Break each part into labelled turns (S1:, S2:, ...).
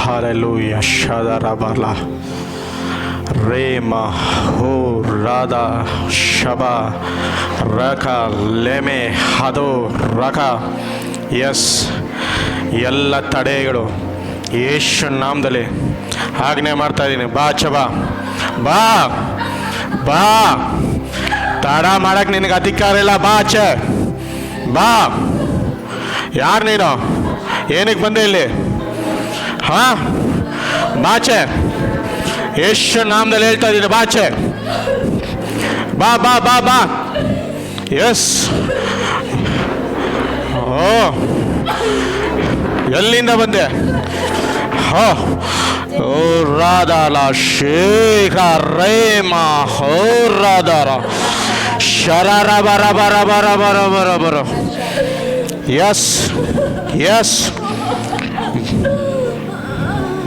S1: Hallelujah. Shadarabala. Rema ho Rada Shaba Raka Leme Hado Raka. Yes, ಎಲ್ಲ ತಡೆಗಳು ಯೇಸು ನಾಮದಲ್ಲಿ ಆಜ್ಞೆ ಮಾಡ್ತಾ ಇದ್ದೀನಿ. ಬಾ ಚಬಾ, ಬಾ ಬಾ, ತಡ ಮಾಡಕ್ಕೆ ನಿನಗೆ ಅಧಿಕಾರ ಇಲ್ಲ. ಬಾ ಆಚೆ ಬಾ. ಯಾರು ನೀನು? ಏನಕ್ಕೆ ಬಂದೆ ಇಲ್ಲಿ? ಹಾಂ, ಬಾಚೆ. ಯೇಸು ನಾಮದಲ್ಲಿ ಹೇಳ್ತಾ ಇದ್ದೀನಿ, ಬಾಚೆ ಬಾ ಬಾ ಬಾ ಬಾ. ಎಸ್. ಓ, ಎಲ್ಲಿಂದ ಬಂದೆ? ಹೋ ಓ ರಾಧಾಲ ಶೇಖ ರೇಮ ಹೋ ರಾಧಾರ ಶರರ ಬರ ಬರ ಬರ ಬರ ಬರ ಬರ. Yes yes.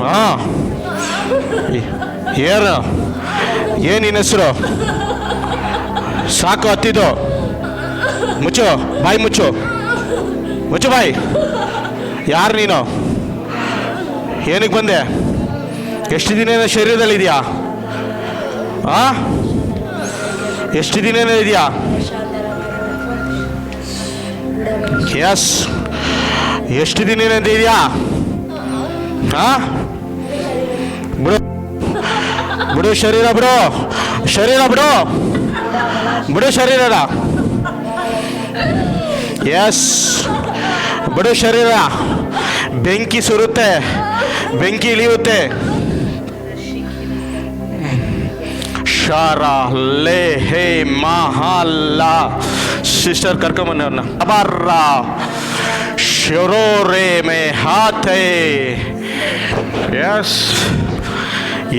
S1: ಹಾಂ, ಏನು ನಿನ್ನ ಹೆಸರು? ಸಾಕು, ಹತ್ತಿದ್ದು. ಮುಚ್ಚು ಬಾಯಿ, ಮುಚ್ಚು ಮುಚ್ಚು ಬಾಯಿ. ಯಾರು ನೀನು? ಏನಕ್ಕೆ ಬಂದೆ? ಎಷ್ಟು ದಿನ ಶರೀರದಲ್ಲಿದೆಯಾ? ಎಷ್ಟು ದಿನ ಇದೆಯಾ? ಎಸ್, ಎಷ್ಟು ದಿನ ಇದೆಯಾ? ಬಿಡು ಬಿಡು ಶರೀರ, ಬಿಡು ಶರೀರ, ಬಿಡು ಬಿಡು ಶರೀರ. ಎಸ್, ಬಿಡು ಶರೀರ. ಬೆಂಕಿ ಸುರುತ್ತೆ, ಬೆಂಕಿ ಇಳಿಯುತ್ತೆ. ಶಾರ ಲೇ ಹೇ ಮಹಲ್ಲ. ಸಿಸ್ಟರ್ ಕರ್ಕೊಂಬನ್ನವ್ರನ್ನ. ಅಬರ್ರ ಶರೋರೆ ಮೇ ಹಾತೆ. ಎಸ್,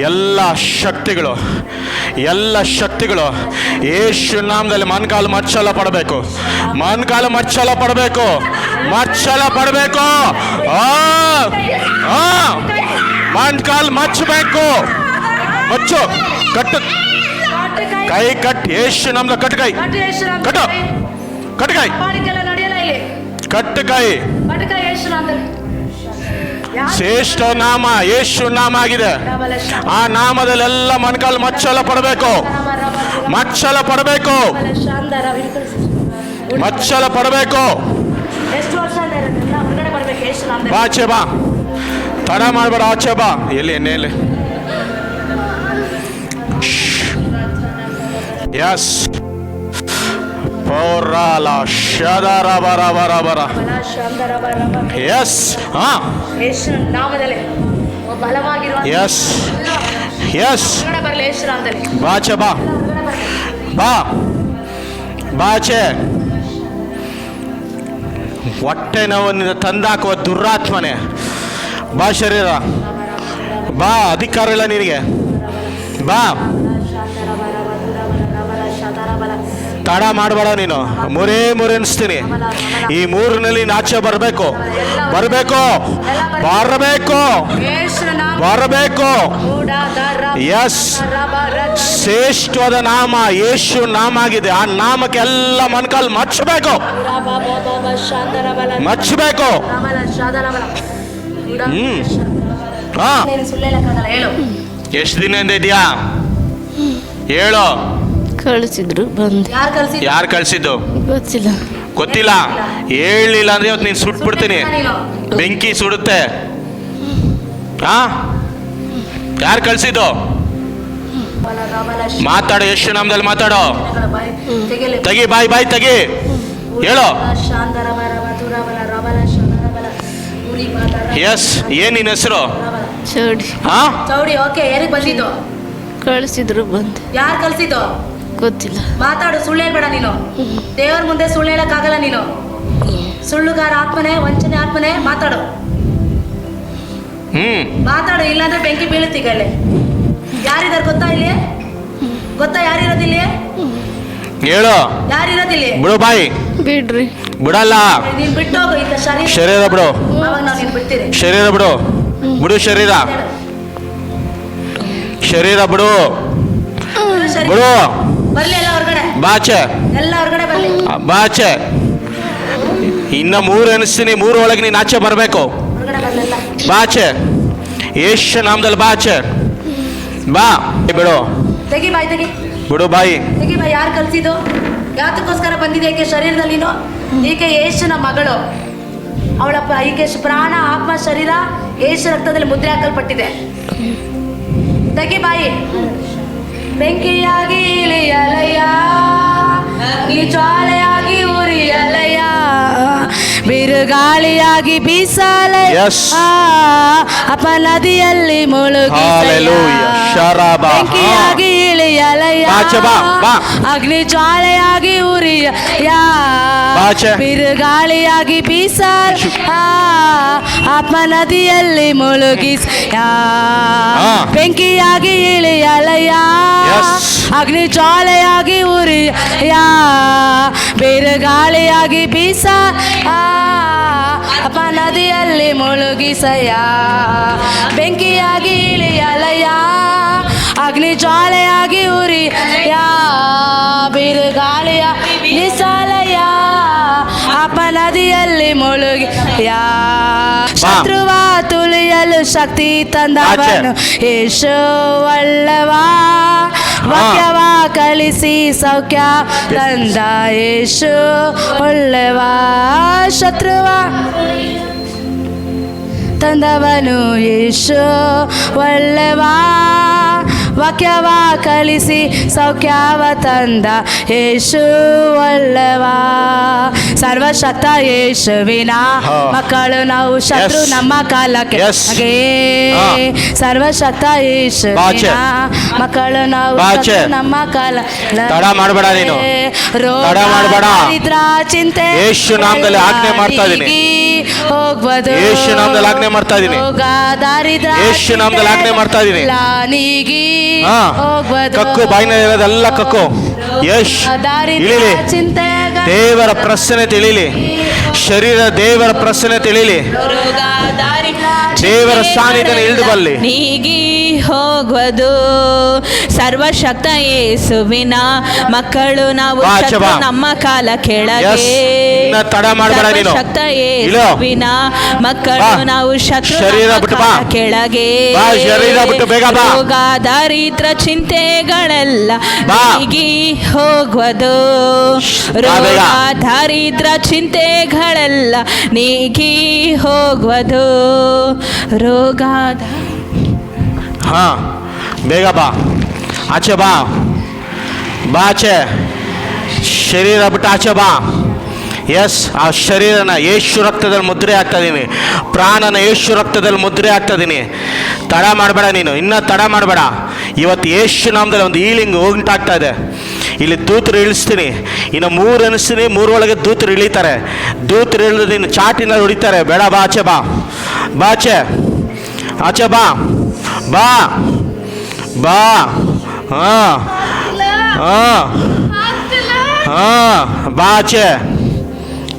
S1: ಎಲ್ಲ ಶಕ್ತಿಗಳು, ಎಲ್ಲ ಶಕ್ತಿಗಳು ಯೇಸು ನಾಮದಲ್ಲಿ ಮೊಣಕಾಲು ಮಚ್ಚಲ ಪಡಬೇಕು, ಮೊಣಕಾಲು ಮಚ್ಚಲ ಪಡಬೇಕು, ಮಚ್ಚಲ ಪಡಬೇಕು. ಮೊಣಕಾಲು ಮಚ್ಚಬೇಕು. ಮಚ್ಚು, ಕಟ್ಟು, ಕೈ ಕಟ್. ಯೇಸು ನಾಮದ ಕಟ್ಟು ಕೈ, ಕಟ್ಟು ಕಟ್ಟು ಕೈ, ಕಟ್ಟು ಕೈ. ಶ್ರೇಷ್ಠ ನಾಮ ಯೇಸು ನಾಮ ಆಗಿದೆ. ಆ ನಾಮದಲ್ಲೆಲ್ಲ ಮೊಣಕಾಲು ಮಚ್ಚಲ ಪಡಬೇಕು, ಮಚ್ಚಲ ಪಡಬೇಕು, ಮಚ್ಚಲ ಪಡಬೇಕು. ಬಾಚೆ ಬಾ, ತಡ ಮಾಡಬೇಡ, ಆಚೆ ಬಾ. ಎಲ್ಲಿ ಎಣ್ಣೆಯಲ್ಲಿ? ಎಸ್, ಪೌರಾಲ ಶದರ ಬರ ಬರ ಬರ. ಎಸ್, ಹಾಂ, ಎಸ್ ಎಸ್. ಬಾಚೆ ಬಾ, ಬಾ ಬಾಚೆ. ಹೊಟ್ಟೆ ನೋವನ್ನು ತಂದಾಕುವ ದುರಾತ್ಮನೆ, ಬಾ ಶರೀರ, ಬಾ. ಅಧಿಕಾರ ಇಲ್ಲ ನಿನಗೆ, ಬಾ. ತಡ ಮಾಡಬೇಡ ನೀನು. ಮೂರೇ ಅನಿಸ್ತೀನಿ. ಈ ಮೂರಿನಲ್ಲಿ ಆಚೆ ಬರಬೇಕು, ಬರಬೇಕು, ಬರಬೇಕು, ಬರಬೇಕು. ಎಸ್, ಶ್ರೇಷ್ಠವಾದ ನಾಮ ಯೇಸು ನಾಮ ಆಗಿದೆ. ಆ ನಾಮಕ್ಕೆ ಎಲ್ಲ ಮೊಣಕಾಲು ಮಚ್ಚಬೇಕು, ಮಚ್ಚಬೇಕು. ಎಷ್ಟು ದಿನದಿಂದ ಇದೆಯಾ? ಹೇಳು.
S2: ಕಳಿಸಿದ್ರು, ಬಂದು.
S1: ಯಾರು ಕಳಿಸಿದ್ದು?
S2: ಗೊತ್ತಿಲ್ಲ.
S1: ಗೊತ್ತಿಲ್ಲ. ಹೇಳಲಿಲ್ಲ ಅಂದ್ರೆ ಇವತ್ತು ನೀನು ಸುಟ್ಬಿಡ್ತೀನಿ, ಬೆಂಕಿ ಸುಡುತ್ತೆ. ಯಾರು ಕಳಿಸಿದ್ದು? ಮಾತಾಡೋ, ಯೇಸು ನಾಮದಲ್ಲಿ ಮಾತಾಡೋ. ತೆಗಿ ಬಾಯಿ, ಬಾಯಿ ತೆಗಿ, ಹೇಳು. ಎಸ್, ಏನ್ ನಿನ್ನ ಹೆಸರು?
S2: ಚೌಡಿ.
S3: ಚೌಡಿ. ಓಕೆ, ಏನಕ್ಕೆ ಬಂದಿದ್ದು?
S2: ಕಳಿಸಿದ್ರು, ಬಂದು.
S3: ಯಾರು ಕಳಿಸಿದ್ದು?
S2: ಗೊತ್ತಿಲ್ಲ.
S3: ಮಾತಾಡು, ಸುಳ್ಳು ಹೇಳ್ಬೇಡ ನೀನು. ದೇವರ ಮುಂದೆ ಸುಳ್ಳು ಹೇಳಕ್ಕಾಗಲ್ಲ ನೀನು. ಸುಳ್ಳುಗಾರ ಆತ್ಮನೆ, ವಂಚನೆ ಆತ್ಮನೆ, ಮಾತಾಡು. ಮಾತಾಡು, ಇಲ್ಲಾಂದ್ರೆ ಬೆಂಕಿ ಬೀಳುತ್ತೀಗ. ಇಲ್ಲಿ ಯಾರಿದಾರೆ ಗೊತ್ತಾ? ಇಲ್ಲಿ ಗೊತ್ತಾ ಯಾರಿರೋದಿಲ್ಲಿ?
S1: ಹೇಳು.
S3: ಯಾರಿರೋದಿಲ್ಲಿ?
S1: ಬಿಡು ಬಾಯಿ.
S2: ಬಿಡ್ರಿ.
S1: ಬಿಡಲ್ಲ.
S3: ನೀನ್ ಬಿಟ್ಟು ಹೋಗು. ಈಗ
S1: ಶರೀರ ಬಿಡು.
S3: ಅವಾಗ ನಾವು ನೀನ್ ಬಿಡ್ತೀರಿ.
S1: ಶರೀರ ಬಿಡು, ಬಿಡು ಶರೀರ, ಶರೀರ ಬಿಡು, ಬಿಡು.
S3: ಬರ್ಲಿ ಎಲ್ಲ ಹೊರಗಡೆ.
S1: ಬಾಚೆ,
S3: ಎಲ್ಲ ಹೊರಗಡೆ ಬರ್ಲಿ.
S1: ಬಾಚೆ. ಇನ್ನ 3 ಎನಿಸ್ತೀನಿ. 3 ಒಳಗೆ ನೀನು ಆಚೆ ಬರಬೇಕು.
S3: ಹೊರಗಡೆ ಬರ್ಲಿಲ್ಲ.
S1: ಬಾಚೆ. ಯೇಸು ನಾಮದಲ್ಲಿ ಬಾ ಆಚೆ ಬಾ. ಬಿಡು
S3: ತೆಗಿ ಬಾಯಿ ತೆಗಿ,
S1: ಬಿಡು ಬಾಯಿ.
S3: ತೆಗಿ ಬಾಯಿ. ಯಾರು ಕಲ್ಸಿದ್ದು? ಯಾತಕ್ಕೋಸ್ಕರ ಬಂದಿದೆ ಈಕೆ ಶರೀರದಲ್ಲಿ? ನೀನು ಈಕೆ ಯೇಸುನ ಮಗಳು. ಅವಳ ಈಕೆ ಪ್ರಾಣ ಆತ್ಮ ಶರೀರ ಯೇಸು ರಕ್ತದಲ್ಲಿ ಮುದ್ರೆ ಹಾಕಲ್ಪಟ್ಟಿದೆ. ತೆಗಿ ಬಾಯಿ. ಬೆಂಕಿಯಾಗಿ ಇಳಿಯಲಯ್ಯ, ನೀ ಜ್ವಾಲೆಯಾಗಿ ಉರಿಯಲಯ್ಯ, ಬಿರುಗಾಳಿಯಾಗಿ ಬೀಸಲಯ್ಯ,
S1: Yes.
S3: ಅಪ ನದಿಯಲ್ಲಿ
S1: Hallelujah. ಶರಾಬ.
S3: ಬೆಂಕಿಯಾಗಿ ಇಳಿಯಲಯ್ಯ,
S1: ಬಾಚೆ ಬಾ, ಬಾ.
S3: ಅಗ್ನಿ ಜ್ವಾಲೆಯಾಗಿ ಉರಿಯ,
S1: ಬಾಚೆ.
S3: ಬಿರುಗಾಳಿಯಾಗಿ ಬೀಸಲ್, ಆತ್ಮ ನದಿಯಲ್ಲಿ ಮುಳುಗಿಸ, ಬೆಂಕಿಯಾಗಿ ಇಳಿಯಲಯ್ಯ,
S1: Yes.
S3: ಅಗ್ನಿ ಜ್ವಾಲೆಯಾಗಿ ಉರಿಯ, ಬಿರುಗಾಳಿಯಾಗಿ ಬೀಸ, ಅಪ ನದಿಯಲ್ಲಿ ಮುಳುಗಿಸಯ್ಯ, ಬೆಂಕಿಯಾಗಿ ಇಳಿಯಲಯ್ಯ, ಅಗ್ನಿ ಜ್ವಾಲೆಯಾಗಿ ಉರಿಯ, ಬಿರುಗಾಳಿಯ ನಿಸಲಯ್ಯ, ಅಪ ನದಿಯಲ್ಲಿ ಮುಳುಗಿಯ, ಶತ್ರುವ ತುಳಿಯಲು ಶಕ್ತಿ ತಂದವನು ಯೇಸು ಒಳ್ಳೆವಾ, ವಾಕ್ಯವ ಕಲಿಸಿ ಸೌಖ್ಯ ತಂದ ಯೇಸು ಒಳ್ಳೆವಾ, ಶತ್ರುವ ತಂದವನು ಯೇಸು ಒಳ್ಳೆವಾ, ವಾಕ್ಯವ ಕಲಿಸಿ ಸೌಖ್ಯವ ತಂದ ಯೇಸು ಒಳ್ಳೆವಾ, ಸರ್ವಶಕ್ತ ಯೇಸುವಿನ ಮಕ್ಕಳು ನಾವು, ಶತ್ರು
S1: Yes.
S3: ನಮ್ಮ ಕಾಲಕ್ಕೆ
S1: Yes.
S3: ಸರ್ವಶಕ್ತ ಯೇಸುವಿನ ಮಕ್ಕಳು ನಾವು,
S1: ಬಾಚೆ.
S3: ಶತ್ರು ನಮ್ಮ ಕಾಲ,
S1: ತಡ ಮಾಡಬೇಡ ನೀನು, ತಡ ಮಾಡಬೇಡ.
S3: ಚಿಂತೆ
S1: ಯೇಸು ನಾಮದಲ್ಲಿ ಆಜ್ಞೆ ಮಾಡ್ತಾ ಇದೀನಿ,
S3: ಹೋಗ್ಬೋದು,
S1: ಯೇಸು ನಾಮದಲ್ಲಿ ಆಜ್ಞೆ ಮಾಡ್ತಾ ಇದೀನಿ, ಯೇಸು ನಾಮದಲ್ಲಿ ಆಜ್ಞೆ ಮಾಡ್ತಾ ಇದೀನಿ. ಹಾ, ಕಕ್ಕು, ಬಾಯಿನ ಇರೋದೆಲ್ಲ ಕಕ್ಕು. ಯಶ್ ಇಳಿಲಿ, ದೇವರ ಪ್ರಸನ್ನ ತಿಳಿಲಿ, ಶರೀರ ದೇವರ ಪ್ರಸನ್ನ ತಿಳಿಲಿ, ದೇವರ ಸಾನ್ನಿಧ್ಯ ಇಳಿದು ಬರಲಿ.
S4: ನೀಗಿ ಹೋಗುವುದು ಸರ್ವಶಕ್ತ ಯೇಸುವಿನ ಮಕ್ಕಳು ನಾವು, ಶತ್ರು ನಮ್ಮ ಕಾಲ ಕೆಳಗೆ,
S1: ತಡ ಮಾಡಬೇಡ ನೀನು,
S4: ಸರ್ವಶಕ್ತ ಯೇಸುವಿನ ಮಕ್ಕಳು ನಾವು, ಶತ್ರು
S1: ಶರೀರ
S4: ನಮ್ಮ
S1: ಬಿಟ್ಟು
S4: ಕಾಲ
S1: ಬಾ,
S4: ಕೆಳಗೆ,
S1: ಶರೀರ ಬಿಟ್ಟು ಬೇಗ ಬಾ,
S4: ರೋಗ ದಾರಿದ್ರ ಚಿಂತೆಗಳೆಲ್ಲ
S1: ಬಾ.
S4: ನೀಗಿ ಹೋಗುವುದು, ರೋಗ ದಾರಿದ್ರ ಚಿಂತೆಗಳೆಲ್ಲ ನೀಗಿ ಹೋಗುವುದು, ರೋಗ
S1: ಹಾ ಬೇಗ ಬಾ, ಆಚೆ ಬಾ, ಬಾ ಆಚೆ, ಶರೀರ ಬಿಟ್ಟು ಆಚೆ ಬಾ. ಎಸ್, ಆ ಶರೀರನ ಯೇಸು ರಕ್ತದಲ್ಲಿ ಮುದ್ರೆ ಹಾಕ್ತಾ ಇದೀನಿ, ಪ್ರಾಣನ ಯೇಸು ರಕ್ತದಲ್ಲಿ ಮುದ್ರೆ ಹಾಕ್ತಾ ಇದೀನಿ. ತಡ ಮಾಡಬೇಡ ನೀನು, ಇನ್ನೂ ತಡ ಮಾಡಬೇಡ. ಇವತ್ತು ಯೇಸು ನಾಮದಲ್ಲಿ ಒಂದು ಹೀಲಿಂಗ್ ಉಂಟಾಗ್ತಾ ಇದೆ. ಇಲ್ಲಿ ದೂತರು ಇಳಿಸ್ತೀನಿ, ಇನ್ನು 3 ಅನಿಸ್ತೀನಿ, 3 ಒಳಗೆ ದೂತರು ಇಳಿತಾರೆ. ದೂತರು ಇಳಿದು ನೀನು ಚಾಟಿನಲ್ಲಿ ಹೊಡಿತಾರೆ. ಬೇಡ, ಬಾ ಆಚೆ ಬಾ, ಬಾ ಆಚೆ, ಆಚೆ ಬಾ, ಬಾ ಬಾ. ಹಾಂ ಹಾಂ ಹಾಂ, ಬಾ ಆಚೆ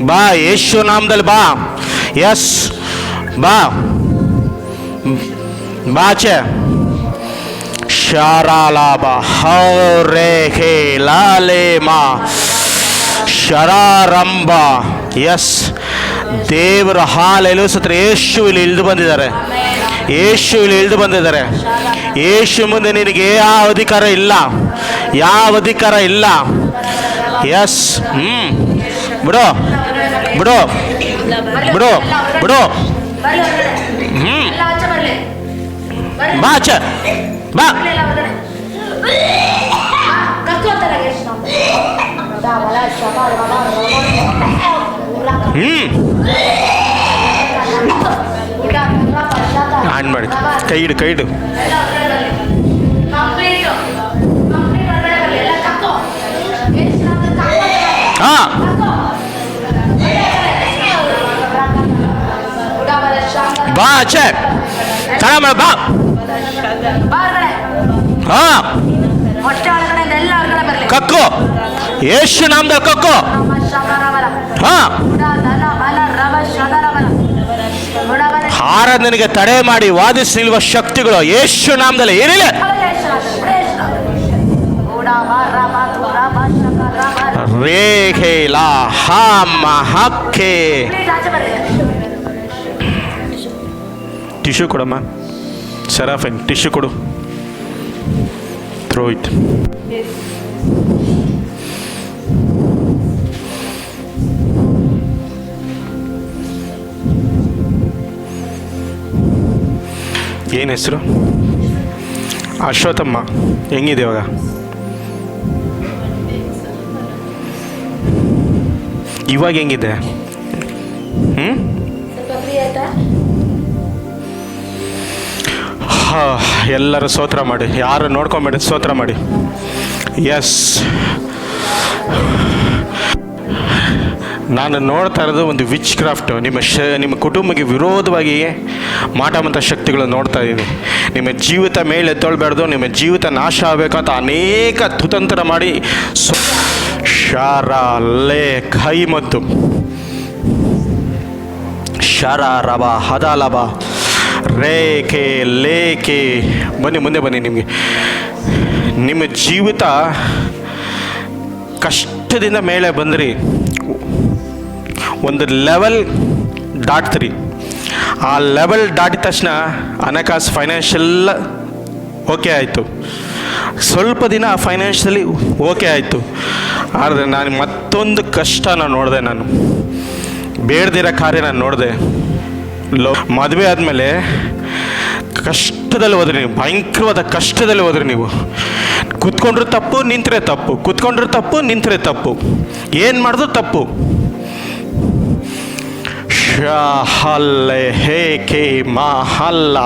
S1: ಬಾ, ಯೇಸು ನಾಮದಲ್ಲಿ ಬಾ. ಎಸ್, ಬಾ, ಬಾಚೆ. ಶಾರಾಲಾಬ ಹೌರೇಖೆ ಲಾಲೇಮ ಶರಾರಂಭ. ಎಸ್, ದೇವರ ಹಾಲೆಲ್ಲೂ ಸತ್ರ ಯೇಸು ಇಲ್ಲಿ ಇಳಿದು ಬಂದಿದ್ದಾರೆ, ಯೇಸು ಇಲ್ಲಿ ಇಳಿದು ಬಂದಿದ್ದಾರೆ. ಯೇಸು ಮುಂದೆ ನಿನಗೆ ಯಾವ ಅಧಿಕಾರ ಇಲ್ಲ, ಯಾವ ಅಧಿಕಾರ ಇಲ್ಲ. ಎಸ್, ಬಿಡು ಬಿಡು ಬಿಡು ಬಿಡು. ಬಾ ಆಚೆ ಬಾ. ಆನ್ ಮಾಡಿ, ಕೈ ಇಡು, ಕೈ ಇಡು. ಹಾ, ಬಾ ಆಚೆ, ತಡ ಮಾಡ, ಬಾ. ಹಾ, ಕಕ್ಕು, ಯೇಸು ನಾಮದಲ್ಲಿ ಕಕ್ಕು. ಹಾ, ಆರಾಧನೆಗೆ ತಡೆ ಮಾಡಿ ವಾದಿಸಿ ನಿಲ್ಲುವ ಶಕ್ತಿಗಳು ಯೇಸು ನಾಮದಲ್ಲಿ ಏನಿಲ್ಲ. ರೇಖೆ ಲಾ ಹಾಮ ಹಕ್ಕೆ. ಟಿಶ್ಯೂ ಕೊಡಮ್ಮ. ಸೆರಾಫಿನ್ ಟಿಶ್ಯೂ ಕೊಡು. Throw it. ಏನು ಹೆಸರು? ಅಶ್ವಥಮ್ಮ. ಹೆಂಗಿದೆ ಇವಾಗ? ಇವಾಗ ಹೆಂಗಿದೆ? ಎಲ್ಲರೂ ಸ್ತೋತ್ರ ಮಾಡಿ, ಯಾರು ನೋಡ್ಕೊಂಬೇಡಿ, ಸ್ತೋತ್ರ ಮಾಡಿ. ಎಸ್, ನಾನು ನೋಡ್ತಾ ಇರೋದು ಒಂದು ವಿಚ್ ಕ್ರಾಫ್ಟು. ನಿಮ್ಮ ಕುಟುಂಬಕ್ಕೆ ವಿರೋಧವಾಗಿ ಮಾಟಮಂಥ ಶಕ್ತಿಗಳು ನೋಡ್ತಾ ಇದ್ದೀನಿ. ನಿಮ್ಮ ಜೀವಿತ ಮೇಲೆ ಎತ್ತೊಳ್ಬಾರ್ದು, ನಿಮ್ಮ ಜೀವಿತ ನಾಶ ಆಗಬೇಕಂತ ಅನೇಕ ಕುತಂತ್ರ ಮಾಡಿ ಶಾರ ಲೇ ಕೈ ಮತ್ತು ಶರ ರಬ ಹದಲಬ ರೇಖೆ ಲೇಖೆ. ಬನ್ನಿ ಮುಂದೆ ಬನ್ನಿ. ನಿಮ್ಮ ಜೀವಿತ ಕಷ್ಟದಿಂದ ಮೇಲೆ ಬಂದ್ರಿ, ಒಂದು ಲೆವೆಲ್ ದಾಟ್ತೀರಿ. ಆ ಲೆವೆಲ್ ದಾಟಿದ ತಕ್ಷಣ ಹಣಕಾಸು ಫೈನಾನ್ಷಿಯಲ್ ಓಕೆ ಆಯಿತು, ಸ್ವಲ್ಪ ದಿನ ಫೈನಾನ್ಷಿಯಲಿ ಓಕೆ ಆಯಿತು. ಆದರೆ ನಾನು ಮತ್ತೊಂದು ಕಷ್ಟನ ನೋಡಿದೆ. ನಾನು ಬೇಡದಿರೋ ಕಾರ್ಯ ನಾನು ನೋಡಿದೆ. ಮದುವೆ ಆದಮೇಲೆ ಕಷ್ಟದಲ್ಲಿ ಹೋದ್ರಿ ನೀವು, ಭಯಂಕರವಾದ ಕಷ್ಟದಲ್ಲಿ ಹೋದ್ರಿ ನೀವು. ಕೂತ್ಕೊಂಡ್ರೆ ತಪ್ಪು, ನಿಂತರೆ ತಪ್ಪು, ಕೂತ್ಕೊಂಡ್ರೆ ತಪ್ಪು, ನಿಂತರೆ ತಪ್ಪು, ಏನು ಮಾಡಿದ್ರು ತಪ್ಪು. ಶಹಲ್ಲೆ ಹೇಕೆ ಮಹಲ್ಲ,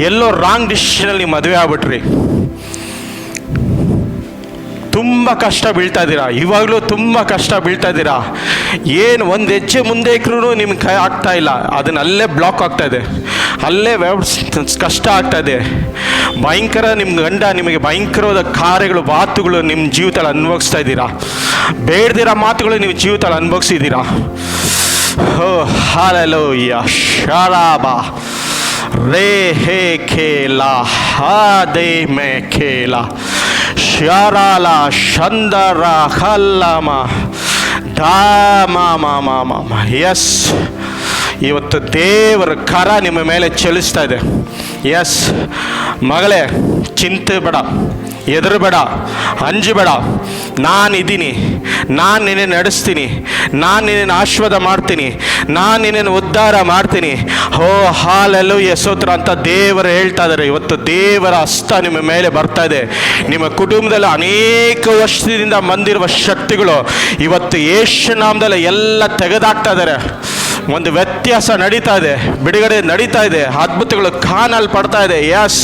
S1: ಎಲ್ಲೋ ರಾಂಗ್ ಡಿಸಿಷನಲ್ಲಿ ಮದುವೆ ಆಗ್ಬಿಟ್ರಿ. ತುಂಬ ಕಷ್ಟ ಬೀಳ್ತಾ ಇದ್ದೀರಾ, ಇವಾಗಲೂ ತುಂಬ ಕಷ್ಟ ಬೀಳ್ತಾ ಇದ್ದೀರಾ. ಏನು ಒಂದು ಹೆಜ್ಜೆ ಮುಂದೆ ಇಕ್ಕರೂ ನಿಮ್ಗೆ ಕೈ ಆಗ್ತಾ ಇಲ್ಲ, ಅದನ್ನ ಅಲ್ಲೇ ಬ್ಲಾಕ್ ಆಗ್ತಾ ಇದೆ, ಅಲ್ಲೇ ಕಷ್ಟ ಆಗ್ತಾ ಇದೆ. ಭಯಂಕರ ನಿಮ್ಮ ಗಂಡ ನಿಮಗೆ ಭಯಂಕರವಾದ ಕಾರ್ಯಗಳು, ಮಾತುಗಳು ನಿಮ್ಮ ಜೀವಿತದಲ್ಲಿ ಅನುಭವಿಸ್ತಾ ಇದ್ದೀರಾ. ಬೇಡದಿರೋ ಮಾತುಗಳು ನೀವು ಜೀವಿತದಲ್ಲಿ ಅನುಭವಿಸಿದ್ದೀರಾ. ಹೋ ಹಾಲೆಲೂಯಾ. ಶರಾಬ ರೇ ಹೇ ಖೇಲ ಹಾದೆ ಮೇ ಖೇಲ ಶರಾಲ ಶಂದರ ಹಲ್ಲಮ ಧಾಮ ಮಾಮ ಮಾಮ. ಎಸ್, ಇವತ್ತು ದೇವರ ಕರ ನಿಮ್ಮ ಮೇಲೆ ಚಲಿಸ್ತಾ ಇದೆ. ಎಸ್ ಮಗಳೇ, ಚಿಂತೆ ಬೇಡ, ಹೆದರಬೇಡ, ಅಂಜಬೇಡ. ನಾನಿದ್ದೀನಿ, ನಾನು ನಿನ್ನನ್ನು ನಡೆಸ್ತೀನಿ, ನಾನು ನಿನ್ನನ್ನು ಆಶೀರ್ವಾದ ಮಾಡ್ತೀನಿ, ನಾನು ನಿನ್ನನ್ನು ಉದ್ಧಾರ ಮಾಡ್ತೀನಿ. ಹೋ ಹಾಲೆಲೂಯಾ ಸ್ತೋತ್ರ ಅಂತ ದೇವರು ಹೇಳ್ತಾ ಇದ್ದಾರೆ. ಇವತ್ತು ದೇವರ ಹಸ್ತ ನಿಮ್ಮ ಮೇಲೆ ಬರ್ತಾ ಇದೆ. ನಿಮ್ಮ ಕುಟುಂಬದಲ್ಲಿ ಅನೇಕ ವರ್ಷದಿಂದ ಬಂದಿರುವ ಶಕ್ತಿಗಳು ಇವತ್ತು ಯೇಸು ನಾಮದಲ್ಲಿ ಎಲ್ಲ ತೆಗೆದಾಕ್ತಾ ಇದ್ದಾರೆ. ಒಂದು ವ್ಯತ್ಯಾಸ ನಡೀತಾ ಇದೆ, ಬಿಡುಗಡೆ ನಡೀತಾ ಇದೆ, ಅದ್ಭುತಗಳು ಕಾಣಲ್ಪಡ್ತಾ ಇದೆ. ಎಸ್,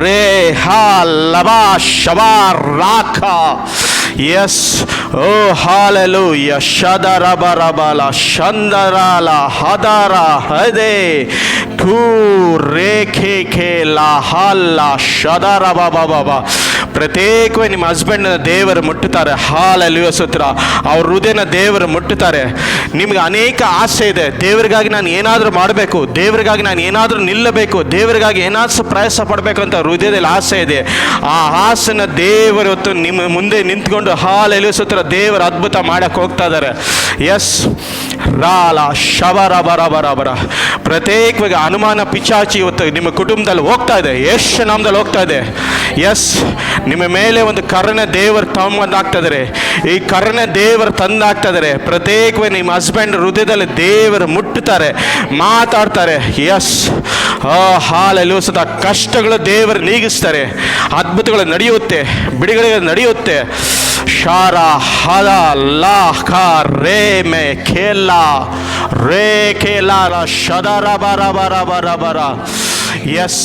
S1: ರೇ ಹಾ ಲಬಾ ಶಬಾ ರಾಖ. ಎಸ್, ಓ ಹಾಲೆಲೂಯ. ಶದರಬರಬಲ ಶಂದರಾಲ ಹದರ ಹದೆ ಖೂ ರೇಖೆ ಖೇಲ ಹಲ್ಲ ಶದರಬಬಬ. ಪ್ರತ್ಯೇಕವೇ ನಿಮ್ಮ ಹಸ್ಬೆಂಡ್ನ ದೇವರು ಮುಟ್ಟುತ್ತಾರೆ. ಹಾಲೆಲೂಯ ಸ್ತೋತ್ರ. ಅವ್ರ ಹೃದಯನ ದೇವರು ಮುಟ್ಟುತ್ತಾರೆ. ನಿಮಗೆ ಅನೇಕ ಆಸೆ ಇದೆ. ದೇವರಿಗಾಗಿ ನಾನು ಏನಾದರೂ ಮಾಡಬೇಕು, ದೇವರಿಗಾಗಿ ನಾನು ಏನಾದರೂ ನಿಲ್ಲಬೇಕು, ದೇವರಿಗಾಗಿ ಏನಾದರೂ ಪ್ರಯಾಸ ಪಡಬೇಕು ಅಂತ ಹೃದಯದಲ್ಲಿ ಆಸೆ ಇದೆ. ಆ ಆಸೆನ ದೇವರು ಇವತ್ತು ನಿಮ್ಮ ಮುಂದೆ ನಿಂತ್ಕೊಂಡು ಹಾಲೆಲೂಯ ಸ್ತೋತ್ರ ದೇವರ ಅದ್ಭುತ ಮಾಡಕ್ಕೆ ಹೋಗ್ತಾ ಇದ್ದಾರೆ. ಎಸ್, ರಾಲ ಶಬರ ಬರ ಬರ ಬರ. ಪ್ರತ್ಯೇಕವಾಗಿ ಅನುಮಾನ ಪಿಚಾಚಿ ಇವತ್ತು ನಿಮ್ಮ ಕುಟುಂಬದಲ್ಲಿ ಹೋಗ್ತಾ ಇದೆ, ಯೇಸು ನಾಮದಲ್ಲಿ ಹೋಗ್ತಾ ಇದೆ. ಎಸ್, ನಿಮ್ಮ ಮೇಲೆ ಒಂದು ಕರುಣೆ ದೇವರು ತಂದಾಗ್ತಾ ಇದ್ದಾರೆ. ಈ ಕರುಣೆ ದೇವರು ತಂದಾಗ್ತಾ ಇದ್ದಾರೆ. ಪ್ರತ್ಯೇಕವಾಗಿ ನಿಮ್ಮ ಹಸ್ಬೆಂಡ್ ಹೃದಯದಲ್ಲಿ ದೇವರು ಮುಟ್ಟುತ್ತಾರೆ, ಮಾತಾಡ್ತಾರೆ. ಎಸ್, ಹಾಲೆಲೂಯ ಸ್ತೋತ್ರ. ಕಷ್ಟಗಳು ದೇವರು ನೀಗಿಸ್ತಾರೆ, ಅದ್ಭುತಗಳು ನಡೆಯುತ್ತೆ, ಬಿಡುಗಡೆ ನಡೆಯುತ್ತೆ. ಶಾರ ಹಲ ಲಾ ಖ ರೇ ಮೇ ಖೇಲ ರೇ ಖೇಲ ಶದರ ಬರ ಬರ ಬರ ಬರ. S,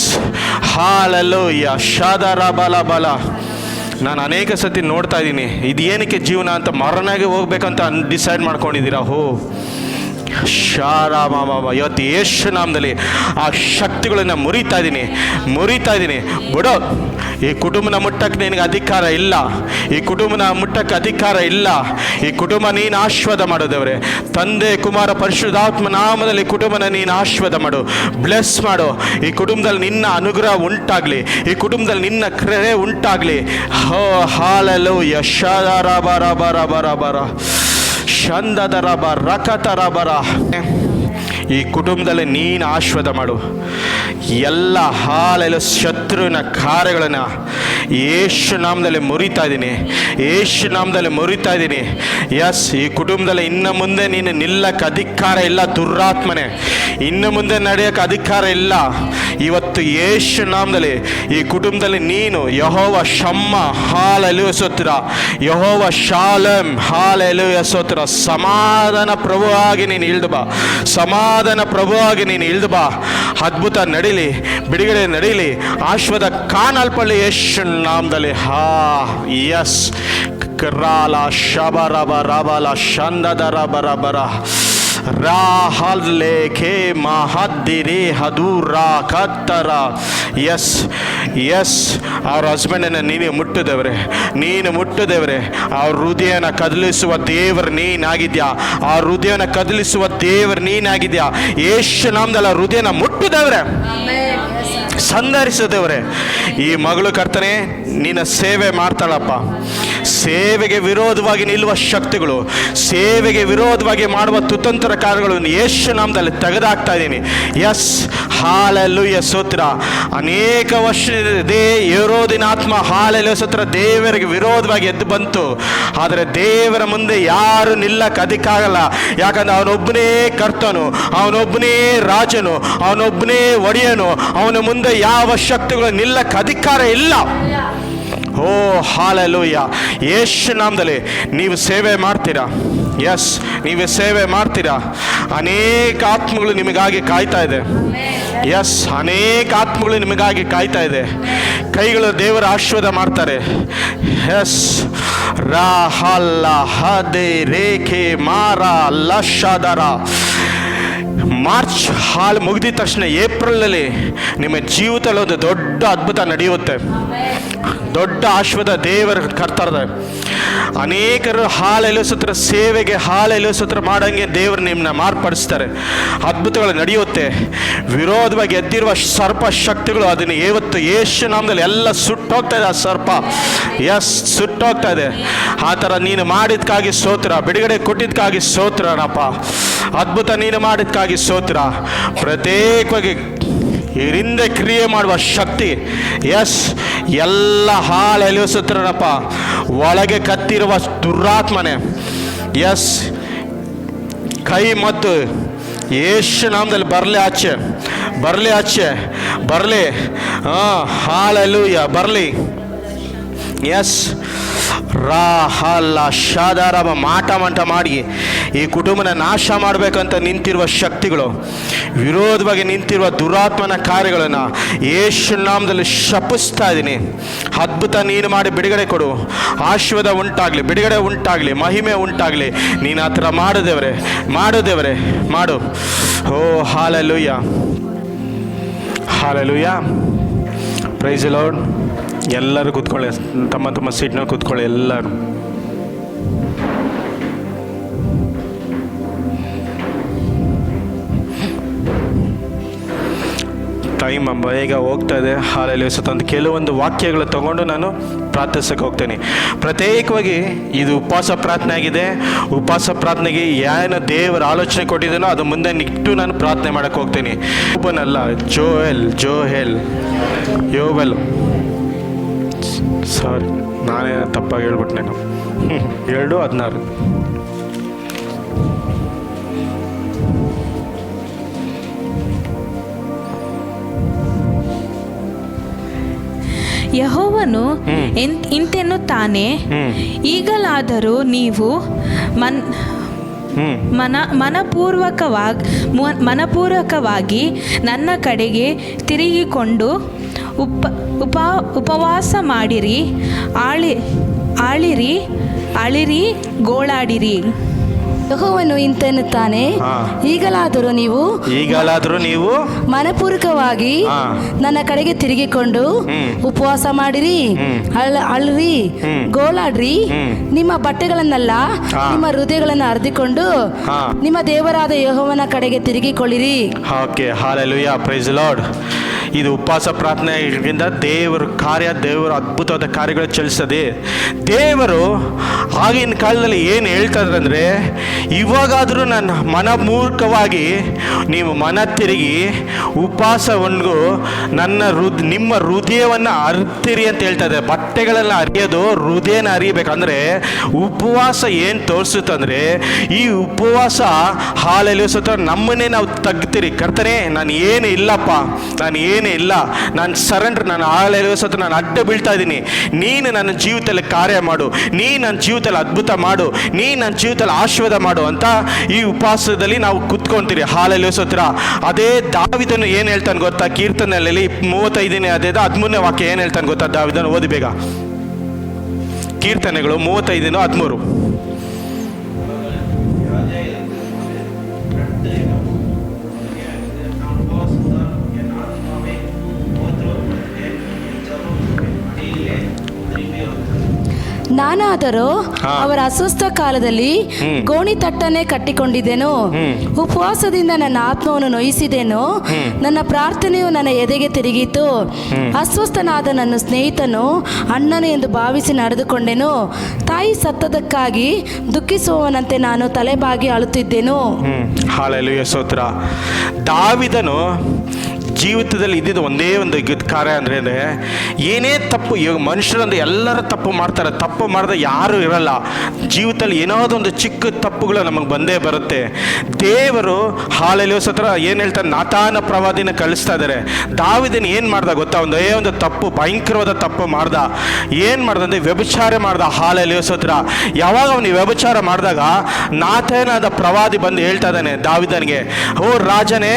S1: hallelujah. ಶದರ ಬಲ ಬಲ. ನಾನು ಅನೇಕ ಸತಿ ನೋಡ್ತಾ ಇದ್ದೀನಿ, ಇದು ಏನಕ್ಕೆ ಜೀವನ ಅಂತ ಮರಣಗೆ ಹೋಗ್ಬೇಕಂತ ಡಿಸೈಡ್ ಮಾಡ್ಕೊಂಡಿದ್ದೀರಾ. ಹೋ ಶಾರ ಮಾಮ. ಇವತ್ತು ಯೇಸು ನಾಮದಲ್ಲಿ ಆ ಶಕ್ತಿಗಳನ್ನು ಮುರಿತಾ ಇದ್ದೀನಿ. ಬಿಡೋ, ಈ ಕುಟುಂಬನ ಮುಟ್ಟಕ್ಕೆ ನಿನಗೆ ಅಧಿಕಾರ ಇಲ್ಲ, ಈ ಕುಟುಂಬನ ಮುಟ್ಟಕ್ಕೆ ಅಧಿಕಾರ ಇಲ್ಲ. ಈ ಕುಟುಂಬ ನೀನು ಆಶೀರ್ವಾದ ಮಾಡೋದವ್ರೆ. ತಂದೆ ಕುಮಾರ ಪರಿಶುದ್ಧಾತ್ಮ ನಾಮದಲ್ಲಿ ಕುಟುಂಬನ ನೀನು ಆಶೀರ್ವಾದ ಮಾಡು, ಬ್ಲೆಸ್ ಮಾಡು. ಈ ಕುಟುಂಬದಲ್ಲಿ ನಿನ್ನ ಅನುಗ್ರಹ ಉಂಟಾಗಲಿ, ಈ ಕುಟುಂಬದಲ್ಲಿ ನಿನ್ನ ಕ್ರಿಯೆ ಉಂಟಾಗಲಿ. ಹೋ ಹಾಲೆಲೂಯ. ಶದರ ಬರ ಬರ ಬರ ಬರ ಶಂದದರ ಬರ ರಕತರ ಬರ. ಈ ಕುಟುಂಬದಲ್ಲಿ ನೀನು ಆಶೀರ್ವಾದ ಮಾಡು. ಎಲ್ಲ ಹಾಲೆಲ್ಲ ಶತ್ರುವಿನ ಕಾರ್ಯಗಳನ್ನು ಯೇಸು ನಾಮದಲ್ಲಿ ಮುರಿತಾ ಇದ್ದೀನಿ, ಯೇಸು ನಾಮದಲ್ಲಿ ಮುರಿತಾ ಇದ್ದೀನಿ. ಎಸ್, ಈ ಕುಟುಂಬದಲ್ಲಿ ಇನ್ನು ಮುಂದೆ ನೀನು ನಿಲ್ಲಕ್ಕೆ ಅಧಿಕಾರ ಇಲ್ಲ. ದುರಾತ್ಮನೆ, ಇನ್ನು ಮುಂದೆ ನಡೆಯೋಕ್ಕೆ ಅಧಿಕಾರ ಇಲ್ಲ. ಇವತ್ತು ಯೇಸು ನಾಮದಲ್ಲಿ ಈ ಕುಟುಂಬದಲ್ಲಿ ನೀನು ಯೆಹೋವ ಶಮ್ಮ, ಹಾಲೆಲೂಯ ಸ್ತೋತ್ರ, ಯೆಹೋವ ಶಾಲಮ್, ಹಾಲೆಲೂಯ ಸ್ತೋತ್ರ, ಸಮಾಧಾನ ಪ್ರಭುವಾಗಿ ನೀನು ಇಳಿದು ಬಾ, ಸಮಾಧಾನ ಪ್ರಭುವಾಗಿ ನೀನು ಇಳಿದು ಬಾ. ಅದ್ಭುತ ನಡೀಲಿ, ಬಿಡುಗಡೆ ನಡೀಲಿ, ಆಶೀರ್ವಾದ ಕಾಣಲ್ಪಡಲಿ ಯೇಸು ನಾಮದಲ್ಲಿ. ಎಸ್, ಕರಾಲ ಶಬರಬ ರಬಲ ಶಂದದರ ಬರಬರ ರಾಹಲ್ಲೆ ಖೇ ಮಹದ್ದಿರಿ ಹದೂರ ಕತ್ತರ. ಎಸ್ ಎಸ್, ಅವ್ರ ಹಸ್ಬೆಂಡನ್ನು ನೀನು ಮುಟ್ಟಿದವ್ರೆ, ನೀನು ಮುಟ್ಟಿದವ್ರೆ. ಅವ್ರ ಹೃದಯನ ಕದಲಿಸುವ ದೇವರು ನೀನಾಗಿದ್ಯಾ, ಆ ಹೃದಯನ ಕದಲಿಸುವ ದೇವರು ನೀನಾಗಿದ್ಯಾ. ಯೇಸು ನಾಮದಲ್ಲಿ ಹೃದಯನ ಮುಟ್ಟಿದವ್ರೆ, ಸಂಧರಿಸಿದವ್ರೆ. ಈ ಮಗಳು ಕರ್ತನೆ ನಿನ್ನ ಸೇವೆ ಮಾಡ್ತಾಳಪ್ಪ. ಸೇವೆಗೆ ವಿರೋಧವಾಗಿ ನಿಲ್ಲುವ ಶಕ್ತಿಗಳು, ಸೇವೆಗೆ ವಿರೋಧವಾಗಿ ಮಾಡುವ ತುತಂತ್ರ ಕಾರ್ಯಗಳನ್ನು ಯೇಸು ನಾಮದಲ್ಲಿ ತೆಗೆದಾಕ್ತಾ ಇದ್ದೀನಿ. ಎಸ್, ಹಾಲೆಲೂಯ ಸ್ತೋತ್ರ. ಅನೇಕ ವರ್ಷ ಯೆಹೋವನ ಆತ್ಮ ಹಾಲೆಲೂಯ ಸ್ತೋತ್ರ ದೇವರಿಗೆ ವಿರೋಧವಾಗಿ ಎದ್ದು ಬಂತು. ಆದರೆ ದೇವರ ಮುಂದೆ ಯಾರು ನಿಲ್ಲಕ್ಕೆ ಅದಕ್ಕಾಗಲ್ಲ. ಯಾಕಂದ್ರೆ ಅವನೊಬ್ಬನೇ ಕರ್ತನು, ಅವನೊಬ್ಬನೇ ರಾಜನು, ಅವನೊಬ್ಬನೇ ಒಡೆಯನು. ಅವನ ಮುಂದೆ ಯಾವ ಶಕ್ತಿಗಳು ನಿಲ್ಲಕ್ಕೆ ಅಧಿಕಾರ ಇಲ್ಲ. ಓ ಹಾಲೆಲೂಯ. ಯೇಸು ನಾಮದಲ್ಲಿ ನೀವು ಸೇವೆ ಮಾಡ್ತೀರಾ. ಎಸ್, ನೀವು ಸೇವೆ ಮಾಡ್ತೀರಾ. ಅನೇಕ ಆತ್ಮಗಳು ನಿಮಗಾಗಿ ಕಾಯ್ತಾ ಇದೆ. ಎಸ್, ಅನೇಕ ಆತ್ಮಗಳು ನಿಮಗಾಗಿ ಕಾಯ್ತಾ ಇದೆ. ಕೈಗಳು ದೇವರ ಆಶೀರ್ವಾದ ಮಾಡ್ತಾರೆ. ಎಸ್, ರಾಹಲ್ಲ ಹದೆ ರೇಖೆ ಮಾರ ಲಶದರ. ಮಾರ್ಚ್ ಹಾಲು ಮುಗಿದ ತಕ್ಷಣ ಏಪ್ರಿಲಲ್ಲಿ ನಿಮ್ಮ ಜೀವಿತದಲ್ಲಿ ಒಂದು ದೊಡ್ಡ ಅದ್ಭುತ ನಡೆಯುತ್ತೆ. ದೊಡ್ಡ ಆಶೀರ್ವಾದ ದೇವರು ಕರ್ತಾರೆ. ಅನೇಕರು ಹಾಲೆಲುಸತ್ರ ಸೇವೆಗೆ ಹಾಲೆಲುಸತ್ರ ಮಾಡಂಗೆ ದೇವರು ನಿಮ್ಮನ್ನ ಮಾರ್ಪಡಿಸ್ತಾರೆ. ಅದ್ಭುತಗಳು ನಡೆಯುತ್ತೆ. ವಿರೋಧವಾಗಿ ಎದ್ದಿರುವ ಸರ್ಪ ಶಕ್ತಿಗಳು ಅದನ್ನು ಇವತ್ತು ಯೇಸು ನಾಮದಲ್ಲಿ ಎಲ್ಲ ಸುಟ್ಟೋಗ್ತಾ ಇದೆ. ಆ ಸರ್ಪ ಎಸ್ ಸುಟ್ಟೋಗ್ತಾ ಇದೆ. ಆ ಥರ ನೀನು ಮಾಡಿದ್ಕಾಗಿ ಸ್ತೋತ್ರ, ಬಿಡುಗಡೆ ಕೊಟ್ಟಿದ್ದಕ್ಕಾಗಿ ಸ್ತೋತ್ರನಪ್ಪ. ಅದ್ಭುತ ನೀನು ಮಾಡಿದ್ಕಾಗಿ ಸ್ತೋತ್ರ. ಪ್ರತ್ಯೇಕವಾಗಿ ಇದರಿಂದ ಕ್ರಿಯೆ ಮಾಡುವ ಶಕ್ತಿ ಎಸ್ ಎಲ್ಲ ಹಾಲು ಎಲಿಸುತ್ತರಪ್ಪ. ಒಳಗೆ ಕತ್ತಿರುವ ದುರಾತ್ಮನೆ ಎಸ್ ಕೈ ಮತ್ತು ಯೇಸು ನಾಮದಲ್ಲಿ ಬರಲಿ ಆಚೆ, ಬರಲಿ ಆಚೆ, ಬರಲಿ. ಹಾಲೆಲೂಯ, ಬರಲಿ. ಎಸ್, ರಾಹಲ್ಲ ಶಾದಾರಮ ಮಾಟ ಮಾಡಿ ಈ ಕುಟುಂಬನ ನಾಶ ಮಾಡಬೇಕಂತ ನಿಂತಿರುವ ಶಕ್ತಿಗಳು, ವಿರೋಧವಾಗಿ ನಿಂತಿರುವ ದುರಾತ್ಮನ ಕಾರ್ಯಗಳನ್ನು ಯೇಸು ನಾಮದಲ್ಲಿ ಶಪಿಸ್ತಾ ಇದ್ದೀನಿ. ಅದ್ಭುತ ನೀನು ಮಾಡಿ ಬಿಡುಗಡೆ ಕೊಡು. ಆಶೀರ್ವಾದ ಉಂಟಾಗಲಿ, ಬಿಡುಗಡೆ ಉಂಟಾಗಲಿ, ಮಹಿಮೆ ಉಂಟಾಗಲಿ. ನೀನು ಆ ಥರ ಮಾಡಿದೇವ್ರೆ, ಮಾಡಿದೇವ್ರೆ, ಮಾಡು. Oh hallelujah, hallelujah. Praise the lord. ಎಲ್ಲರೂ ಕೂತ್ಕೊಳ್ಳಿ, ತಮ್ಮ ತಮ್ಮ ಸೀಟ್ನಲ್ಲಿ ಕೂತ್ಕೊಳ್ಳಿ ಎಲ್ಲರೂ. ಟೈಮ್ ಬೇಗ ಹೋಗ್ತಾ ಇದೆ. ಹಾಲೆಲೂಯ ಸ್ತೋತ್ರ. ಕೆಲವೊಂದು ವಾಕ್ಯಗಳು ತಗೊಂಡು ನಾನು ಪ್ರಾರ್ಥಿಸಕ್ಕೆ ಹೋಗ್ತೇನೆ. ಪ್ರತ್ಯೇಕವಾಗಿ ಇದು ಉಪವಾಸ ಪ್ರಾರ್ಥನೆ ಆಗಿದೆ. ಉಪವಾಸ ಪ್ರಾರ್ಥನೆಗೆ ಏನು ದೇವರ ಆಲೋಚನೆ ಕೊಟ್ಟಿದ್ದೇನೋ ಅದು ಮುಂದೆ ನಿಟ್ಟು ನಾನು ಪ್ರಾರ್ಥನೆ ಮಾಡಕ್ಕೆ ಹೋಗ್ತೀನಿ. ಒಬ್ಬನಲ್ಲ, ಜೋಹೆಲ್ ಯೋವೆಲ್. ಸಾರಿ, ನಾನೇ ತಪ್ಪಾಗಿ ಹೇಳ್ಬಿಟ್ನೇನು. 2:16.
S4: ಯೆಹೋವನು ಇಂತೆನ್ನುತ್ತಾನೆ, ಈಗಲಾದರೂ ನೀವು ಮನಪೂರ್ವಕವಾಗಿ ನನ್ನ ಕಡೆಗೆ ತಿರುಗಿಕೊಂಡು ಉಪವಾಸ ಮಾಡಿರಿ, ಅಳಿರಿ, ಗೋಳಾಡಿರಿ.
S3: ಯೆಹೋವನು ಇಂತೆನ್ನುತ್ತಾನೆ, ಈಗಲಾದರೂ ನೀವು ಮನಪೂರ್ವಕವಾಗಿ ನನ್ನ ಕಡೆಗೆ ತಿರುಗಿಕೊಂಡು ಉಪವಾಸ ಮಾಡಿರಿ, ಅಳ್ರಿ, ಗೋಳಾಡ್ರಿ. ನಿಮ್ಮ ಬಟ್ಟೆಗಳನ್ನೆಲ್ಲ ನಿಮ್ಮ ಹೃದಯಗಳನ್ನು ಅರ್ದಿಕೊಂಡು ನಿಮ್ಮ ದೇವರಾದ ಯೆಹೋವನ ಕಡೆಗೆ ತಿರುಗಿಕೊಳ್ಳಿರಿ.
S1: Okay, hallelujah, praise the lord. ಇದು ಉಪವಾಸ ಪ್ರಾರ್ಥನೆಯಿಂದ ದೇವರ ಕಾರ್ಯ, ದೇವರ ಅದ್ಭುತವಾದ ಕಾರ್ಯಗಳು ಚಲಿಸ್ತದೆ. ದೇವರು ಆಗಿನ ಕಾಲದಲ್ಲಿ ಏನು ಹೇಳ್ತಾ ಇದ್ದಾರೆ ಅಂದರೆ, ಇವಾಗಾದರೂ ನನ್ನ ಮನಮೂರ್ಖವಾಗಿ ನೀವು ಮನ ತಿರುಗಿ ಉಪವಾಸವನ್ನು ನಿಮ್ಮ ಹೃದಯವನ್ನು ಅರ್ತಿರಿ ಅಂತ ಹೇಳ್ತಾ ಇದೆ. ಬಟ್ಟೆಗಳೆಲ್ಲ ಅರಿಯೋದು ಹೃದಯನ ಅರಿಯಬೇಕಂದ್ರೆ ಉಪವಾಸ ಏನು ತೋರಿಸುತ್ತಂದರೆ, ಈ ಉಪವಾಸ ಹಾಲೆಲ್ಲ ಸುತ್ತ ನಮ್ಮನ್ನೇ ನಾವು ತಗ್ತೀರಿ. ಕರ್ತನೇ, ನಾನು ಏನು ಇಲ್ಲಪ್ಪ, ನಾನು ಏನೇ ಇಲ್ಲ, ನಾನು ಸರೆಂಡ್ರ್, ನಾನು ಹಾಲೆಲ್ಲ ಸುತ್ತ ನಾನು ಅಡ್ಡ ಬೀಳ್ತಾ ಇದ್ದೀನಿ. ನೀನು ನನ್ನ ಜೀವಿತದಲ್ಲಿ ಕಾರ್ಯ ಮಾಡು, ನೀನು ನನ್ನ ಜೀವಿತದಲ್ಲಿ ಅದ್ಭುತ ಮಾಡು, ನೀನು ನನ್ನ ಜೀವಿತದಲ್ಲಿ ಆಶೀರ್ವಾದ ಮಾಡು ಅಂತ ಈ ಉಪವಾಸದಲ್ಲಿ ನಾವು ಕುತ್ಕೊಂತೀರಿ. ಹಾಲೆಲ್ಲ ಸುತ್ತ ಅದೇ ದಾವಿದನು ಏನು ಹೇಳ್ತಾನೆ ಗೊತ್ತಾ? ಕೀರ್ತನೆಯಲ್ಲಿ 35ನೇ ಅದೇ 13ನೇ ವಾಕ್ಯ ಏನು ಹೇಳ್ತಾನೆ ಗೊತ್ತಾ? ದಾವಿದನು ಓದಿ ಬೇಗ. ಕೀರ್ತನೆಗಳು 35:13.
S3: ನಾನಾದರೂ ಅವರ ಅಸ್ವಸ್ಥ ಕಾಲದಲ್ಲಿ ಗೋಣಿತಟ್ಟನ್ನೇ ಕಟ್ಟಿಕೊಂಡಿದ್ದೆನು. ಉಪವಾಸದಿಂದ ನನ್ನ ಆತ್ಮವನ್ನು ನೋಯಿಸಿದೆನು. ನನ್ನ ಪ್ರಾರ್ಥನೆಯು ನನ್ನ ಎದೆಗೆ ತಿರುಗಿತು. ಅಸ್ವಸ್ಥನಾದ ನನ್ನ ಸ್ನೇಹಿತನು ಅಣ್ಣನು ಎಂದು ಭಾವಿಸಿ ನಡೆದುಕೊಂಡೆನು. ತಾಯಿ ಸತ್ತದಕ್ಕಾಗಿ ದುಃಖಿಸುವವನಂತೆ ನಾನು ತಲೆಬಾಗಿ ಅಳುತ್ತಿದ್ದೆನು.
S1: ಹಲ್ಲೆಲೂಯಾ, ಸ್ತೋತ್ರ. ದಾವಿದನು ಜೀವಿತದಲ್ಲಿ ಇದ್ದಿದ್ದು ಒಂದೇ ಒಂದು ಕಾರ್ಯ ಅಂದರೆ ಏನೇ ತಪ್ಪು, ಇವಾಗ ಮನುಷ್ಯರಂದ್ರೆ ಎಲ್ಲರ ತಪ್ಪು ಮಾಡ್ತಾರೆ, ತಪ್ಪು ಮಾಡಿದ್ರೆ ಯಾರೂ ಇರಲ್ಲ. ಜೀವಿತದಲ್ಲಿ ಏನಾದರೂ ಒಂದು ಚಿಕ್ಕ ತಪ್ಪುಗಳು ನಮಗೆ ಬಂದೇ ಬರುತ್ತೆ. ದೇವರು ಹಾಲೆಲೂಯಾ ಸ್ತೋತ್ರ ಏನು ಹೇಳ್ತಾರೆ? ನಾತಾನ ಪ್ರವಾದಿನ ಕಳಿಸ್ತಾ ಇದ್ದಾರೆ. ದಾವಿದನ ಏನು ಮಾಡ್ದ ಗೊತ್ತಾ? ಒಂದು ತಪ್ಪು, ಭಯಂಕರವಾದ ತಪ್ಪು ಮಾಡ್ದ. ಏನು ಮಾಡ್ದ ಅಂದರೆ ವ್ಯಭಿಚಾರ ಮಾಡ್ದ. ಹಾಲೆಲೂಯಾ ಸ್ತೋತ್ರ. ಯಾವಾಗ ಅವನು ವ್ಯಭಿಚಾರ ಮಾಡಿದಾಗ ನಾತಾನದ ಪ್ರವಾದಿ ಬಂದು ಹೇಳ್ತಾ ಇದ್ದಾನೆ ದಾವಿದನಿಗೆ, ಓ ರಾಜನೇ,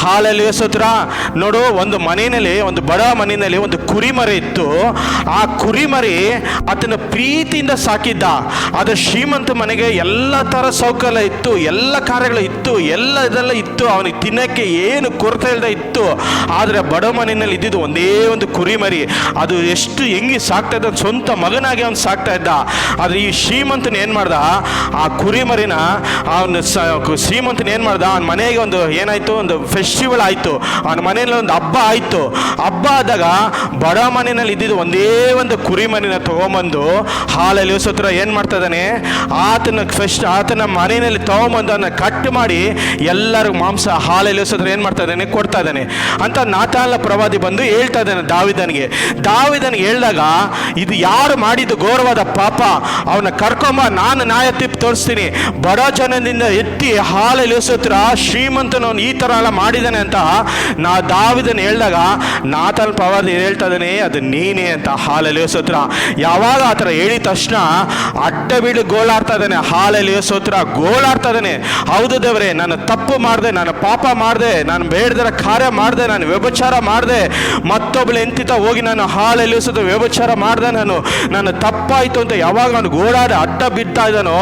S1: ಹಾಲೆಲೂಯಾ ಸ್ತೋತ್ರ, ನೋಡು, ಒಂದು ಮನೆಯಲ್ಲಿ, ಒಂದು ಬಡ ಮನೆಯಲ್ಲಿ ಒಂದು ಕುರಿಮರಿ ಇತ್ತು. ಆ ಕುರಿಮರಿ ಆತನ ಪ್ರೀತಿಯಿಂದ ಸಾಕಿದ್ದ. ಅದು ಶ್ರೀಮಂತ ಮನೆಗೆ ಎಲ್ಲ ಥರ ಸೌಕರ್ಯ ಇತ್ತು, ಎಲ್ಲ ಕಾರ್ಯಗಳು ಇತ್ತು, ಇದೆಲ್ಲ ಇತ್ತು, ಅವನಿಗೆ ತಿನ್ನಕ್ಕೆ ಏನು ಕೊರತೆ ಇಲ್ಲದೆ ಇತ್ತು. ಆದರೆ ಬಡ ಮನೆಯಲ್ಲಿ ಇದ್ದಿದ್ದು ಒಂದೇ ಒಂದು ಕುರಿಮರಿ. ಅದು ಎಷ್ಟು ಹೆಂಗೆ ಸಾಕ್ತಾ ಇದ್ದ, ಸ್ವಂತ ಮಗನಾಗಿ ಅವನು ಸಾಕ್ತಾ ಇದ್ದ. ಆದರೆ ಈ ಶ್ರೀಮಂತನ ಏನು ಮಾಡ್ದ? ಆ ಕುರಿಮರಿನ ಶ್ರೀಮಂತನ ಏನು ಮಾಡ್ದ? ಅವನ ಮನೆಗೆ ಒಂದು ಏನಾಯಿತು, ಒಂದು ಫೆಸ್ಟಿವಲ್ ಆಯಿತು, ಅವನ ಮನೆಯಲ್ಲಿ ಒಂದು ಹಬ್ಬ ಆಯಿತು. ಹಬ್ಬ ಆದಾಗ ಬಡ ಮನೆಯಲ್ಲಿ ಇದ್ದಿದ್ದು ಒಂದೇ ಒಂದು ಕುರಿಮರಿನ ತೊಗೊಂಬಂದು ಹಾಲೆಲೂಯಾ ಸ್ತೋತ್ರ ಏನು ಮಾಡ್ತಾ ಇದ್ದಾನೆ? ಆತನ ಮನೆಯಲ್ಲಿ ತೊಗೊಂಬಂದು ಅದನ್ನು ಕಟ್ ಮಾಡಿ ಎಲ್ಲರಿಗೂ ಮಾಂಸ, ಹಾಲೆಲೂಯಾ ಸ್ತೋತ್ರ ಏನು ಮಾಡ್ತಾ ಇದ್ದಾನೆ? ಕೊಡ್ತಾ ಇದ್ದಾನೆ ಅಂತ ನಾತಾನ ಪ್ರವಾದಿ ಬಂದು ಹೇಳ್ತಾ ಇದ್ದಾನೆ ದಾವಿದನಿಗೆ. ಹೇಳಿದಾಗ, ಇದು ಯಾರು ಮಾಡಿದ್ದು ಘೋರವಾದ ಪಾಪ, ಅವನ ಕರ್ಕೊಂಬ, ನಾನು ನ್ಯಾಯ ತೀರ್ಪು ತೋರಿಸ್ತೀನಿ. ಬಡ ಜನದಿಂದ ಎತ್ತಿ ಹಾಲೆಲೂಯಾ ಸ್ತೋತ್ರ ಶ್ರೀಮಂತನವನು ಈ ಥರ ಎಲ್ಲ ಮಾಡಿದ್ದಾನೆ ಅಂತ ದಾವಿದನ ಹೇಳಿದಾಗ ನಾತಾನ ಪ್ರವಾದಿ ಹೇಳ್ತಾ ಇದ್ದಾನೆ, ಅದು ನೀನೇ ಅಂತ. ಹಾಲೆಲೂಯಾ ಸ್ತೋತ್ರ. ಯಾವಾಗ ಆ ಥರ ಹೇಳಿದ ತಕ್ಷಣ ಅಡ್ಡ ಬೀಳು ಗೋಳಾಡ್ತಾ ಇದ್ದಾನೆ. ಹಾಲೆಲೂಯಾ ಸ್ತೋತ್ರ, ಗೋಳಾಡ್ತಾ ಇದ್ದಾನೆ. ಹೌದು ದೇವರೇ, ನಾನು ತಪ್ಪು ಮಾಡಿದೆ, ನಾನು ಪಾಪ ಮಾಡಿದೆ, ನಾನು ಬೇಡದರ ಕಾರ್ಯ ಮಾಡಿದೆ, ನಾನು ವ್ಯಭಿಚಾರ ಮಾಡಿದೆ, ಮತ್ತೊಬ್ಬಳು ಎಂತಿತ ಹೋಗಿ ನಾನು ಹಾಲೆಲೂಯಾ ಸ್ತೋತ್ರ ವ್ಯಭಿಚಾರ ಮಾಡಿದೆ, ನಾನು ತಪ್ಪಾಯಿತು ಅಂತ ಯಾವಾಗ ಅವನು ಗೋಳಾಡಿ ಅಡ್ಡ ಬಿಡ್ತಾ ಇದ್ದಾನೋ